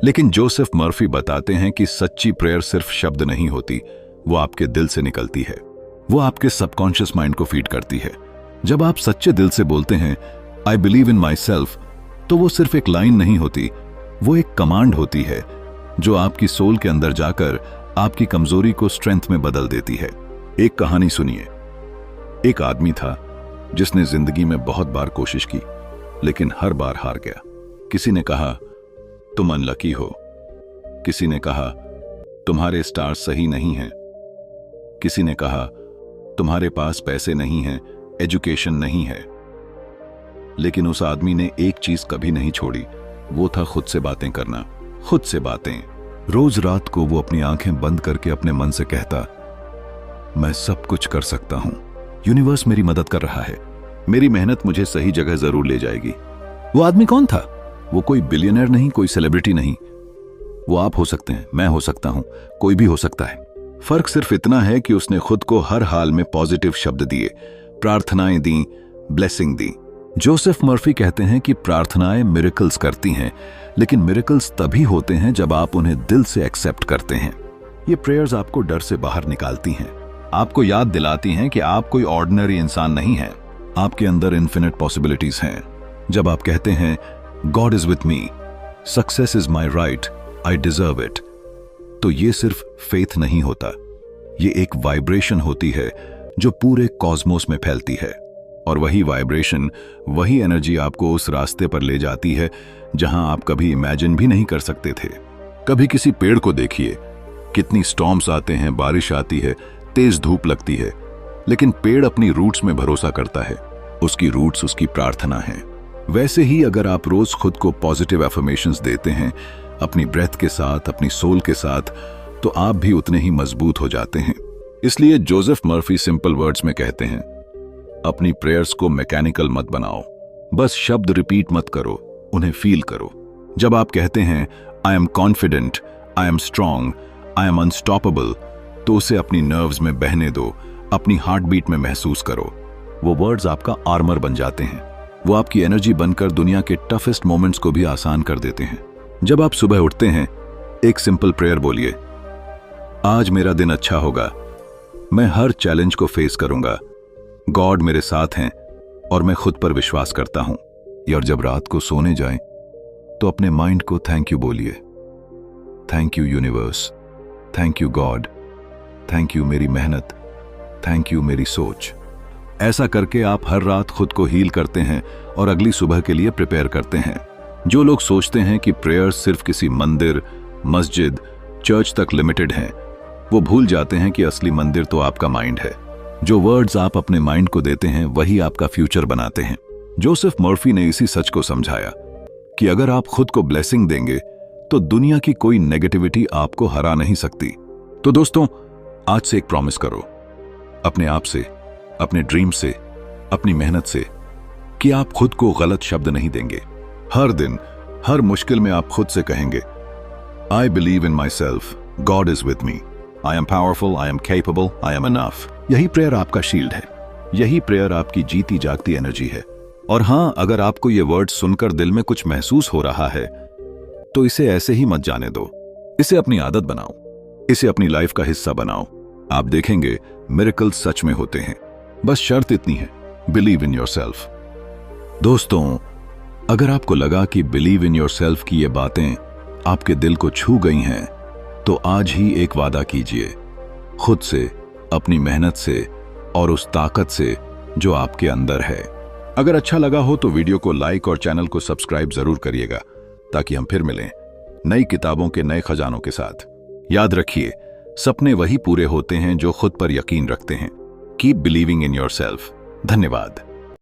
लेकिन जोसेफ मर्फी बताते हैं कि सच्ची प्रेयर सिर्फ शब्द नहीं होती, वो आपके दिल से निकलती है। वो आपके सबकॉन्शियस माइंड को फीड करती है। जब आप सच्चे दिल से बोलते हैं I believe in my self, तो वो सिर्फ एक लाइन नहीं होती, वो एक कमांड होती है जो आपकी सोल के अंदर जाकर आपकी कमजोरी को स्ट्रेंथ में बदल देती है। एक कहानी सुनिए। एक आदमी था जिसने जिंदगी में बहुत बार कोशिश की, लेकिन हर बार हार गया। किसी ने कहा तुम अनलकी हो, किसी ने कहा तुम्हारे स्टार्स सही नहीं हैं, किसी ने कहा तुम्हारे पास पैसे नहीं हैं, एजुकेशन नहीं है। लेकिन उस आदमी ने एक चीज कभी नहीं छोड़ी, वो था खुद से बातें करना। खुद से बातें। रोज रात को वो अपनी आंखें बंद करके अपने मन से कहता, मैं सब कुछ कर सकता हूं, यूनिवर्स मेरी मदद कर रहा है, मेरी मेहनत मुझे सही जगह जरूर ले जाएगी। वो आदमी कौन था? वो कोई बिलियनर नहीं, कोई सेलिब्रिटी नहीं। वो आप हो सकते हैं, मैं हो सकता हूं, कोई भी हो सकता है। फर्क सिर्फ इतना है कि उसने खुद को हर हाल में पॉजिटिव शब्द दिए, प्रार्थनाएं दी, ब्लेसिंग दी। जोसेफ मर्फी कहते हैं कि प्रार्थनाएं मिरेकल्स करती हैं, लेकिन मिरेकल्स तभी होते हैं जब आप उन्हें दिल से एक्सेप्ट करते हैं। ये प्रेयर्स आपको डर से बाहर निकालती हैं, आपको याद दिलाती हैं कि आप कोई ऑर्डिनरी इंसान नहीं हैं। आपके अंदर इन्फिनिट पॉसिबिलिटीज हैं। जब आप कहते हैं God is with me, success is my right, I deserve it, तो ये सिर्फ फेथ नहीं होता, ये एक वाइब्रेशन होती है जो पूरे कॉस्मोस में फैलती है। और वही वाइब्रेशन, वही एनर्जी आपको उस रास्ते पर ले जाती है जहां आप कभी इमेजिन भी नहीं कर सकते थे। कभी किसी पेड़ को देखिए, कितनी स्टॉर्म्स आते हैं, बारिश आती है, तेज धूप लगती है, लेकिन पेड़ अपनी रूट्स में भरोसा करता है। उसकी रूट्स उसकी प्रार्थना है। वैसे ही अगर आप रोज खुद को पॉजिटिव एफर्मेशंस देते हैं, अपनी ब्रेथ के साथ, अपनी सोल के साथ, तो आप भी उतने ही मजबूत हो जाते हैं। इसलिए जोसेफ मर्फी सिंपल वर्ड्स में कहते हैं, अपनी प्रेयर्स को मैकेनिकल मत बनाओ, बस शब्द रिपीट मत करो, उन्हें फील करो। जब आप कहते हैं I am confident, I am strong, I am unstoppable, तो उसे अपनी नर्व्स में बहने दो, अपनी हार्ट बीट में महसूस करो। वो वर्ड्स आपका आर्मर बन जाते हैं, वो आपकी एनर्जी बनकर दुनिया के टफेस्ट मोमेंट्स को भी आसान कर देते हैं। जब आप सुबह उठते हैं, एक सिंपल प्रेयर बोलिए, आज मेरा दिन अच्छा होगा, मैं हर चैलेंज को फेस करूंगा, गॉड मेरे साथ हैं और मैं खुद पर विश्वास करता हूं। और जब रात को सोने जाएं, तो अपने माइंड को थैंक यू बोलिए, thank you universe, thank you God, thank you मेरी मेहनत, थैंक यू मेरी सोच। ऐसा करके आप हर रात खुद को हील करते हैं और अगली सुबह के लिए प्रिपेयर करते हैं। जो लोग सोचते हैं कि प्रेयर सिर्फ किसी मंदिर, मस्जिद, चर्च तक लिमिटेड हैं, वो भूल जाते हैं कि असली मंदिर तो आपका माइंड है। जो वर्ड्स आप अपने माइंड को देते हैं, वही आपका फ्यूचर बनाते हैं। जोसेफ मर्फी ने इसी सच को समझाया कि अगर आप खुद को ब्लेसिंग देंगे, तो दुनिया की कोई नेगेटिविटी आपको हरा नहीं सकती। तो दोस्तों, आज से एक प्रॉमिस करो अपने आप से, अपने ड्रीम से, अपनी मेहनत से, कि आप खुद को गलत शब्द नहीं देंगे। हर दिन, हर मुश्किल में आप खुद से कहेंगे, I believe in my self, God is with me, I am powerful, I am capable, I am enough. यही प्रेयर आपका शील्ड है, यही प्रेयर आपकी जीती जागती एनर्जी है। और हां, अगर आपको ये वर्ड सुनकर दिल में कुछ महसूस हो रहा है, तो इसे ऐसे ही मत जाने दो, इसे अपनी आदत बनाओ, इसे अपनी लाइफ का हिस्सा बनाओ। आप देखेंगे मिरेकल्स सच में होते हैं। बस शर्त इतनी है, बिलीव इन योरसेल्फ। दोस्तों, अगर आपको लगा कि बिलीव इन योरसेल्फ की ये बातें आपके दिल को छू गई हैं, तो आज ही एक वादा कीजिए, खुद से, अपनी मेहनत से और उस ताकत से जो आपके अंदर है। अगर अच्छा लगा हो तो वीडियो को लाइक और चैनल को सब्सक्राइब जरूर करिएगा, ताकि हम फिर मिलें नई किताबों के नए खजानों के साथ। याद रखिए, सपने वही पूरे होते हैं जो खुद पर यकीन रखते हैं। Keep believing in yourself. धन्यवाद।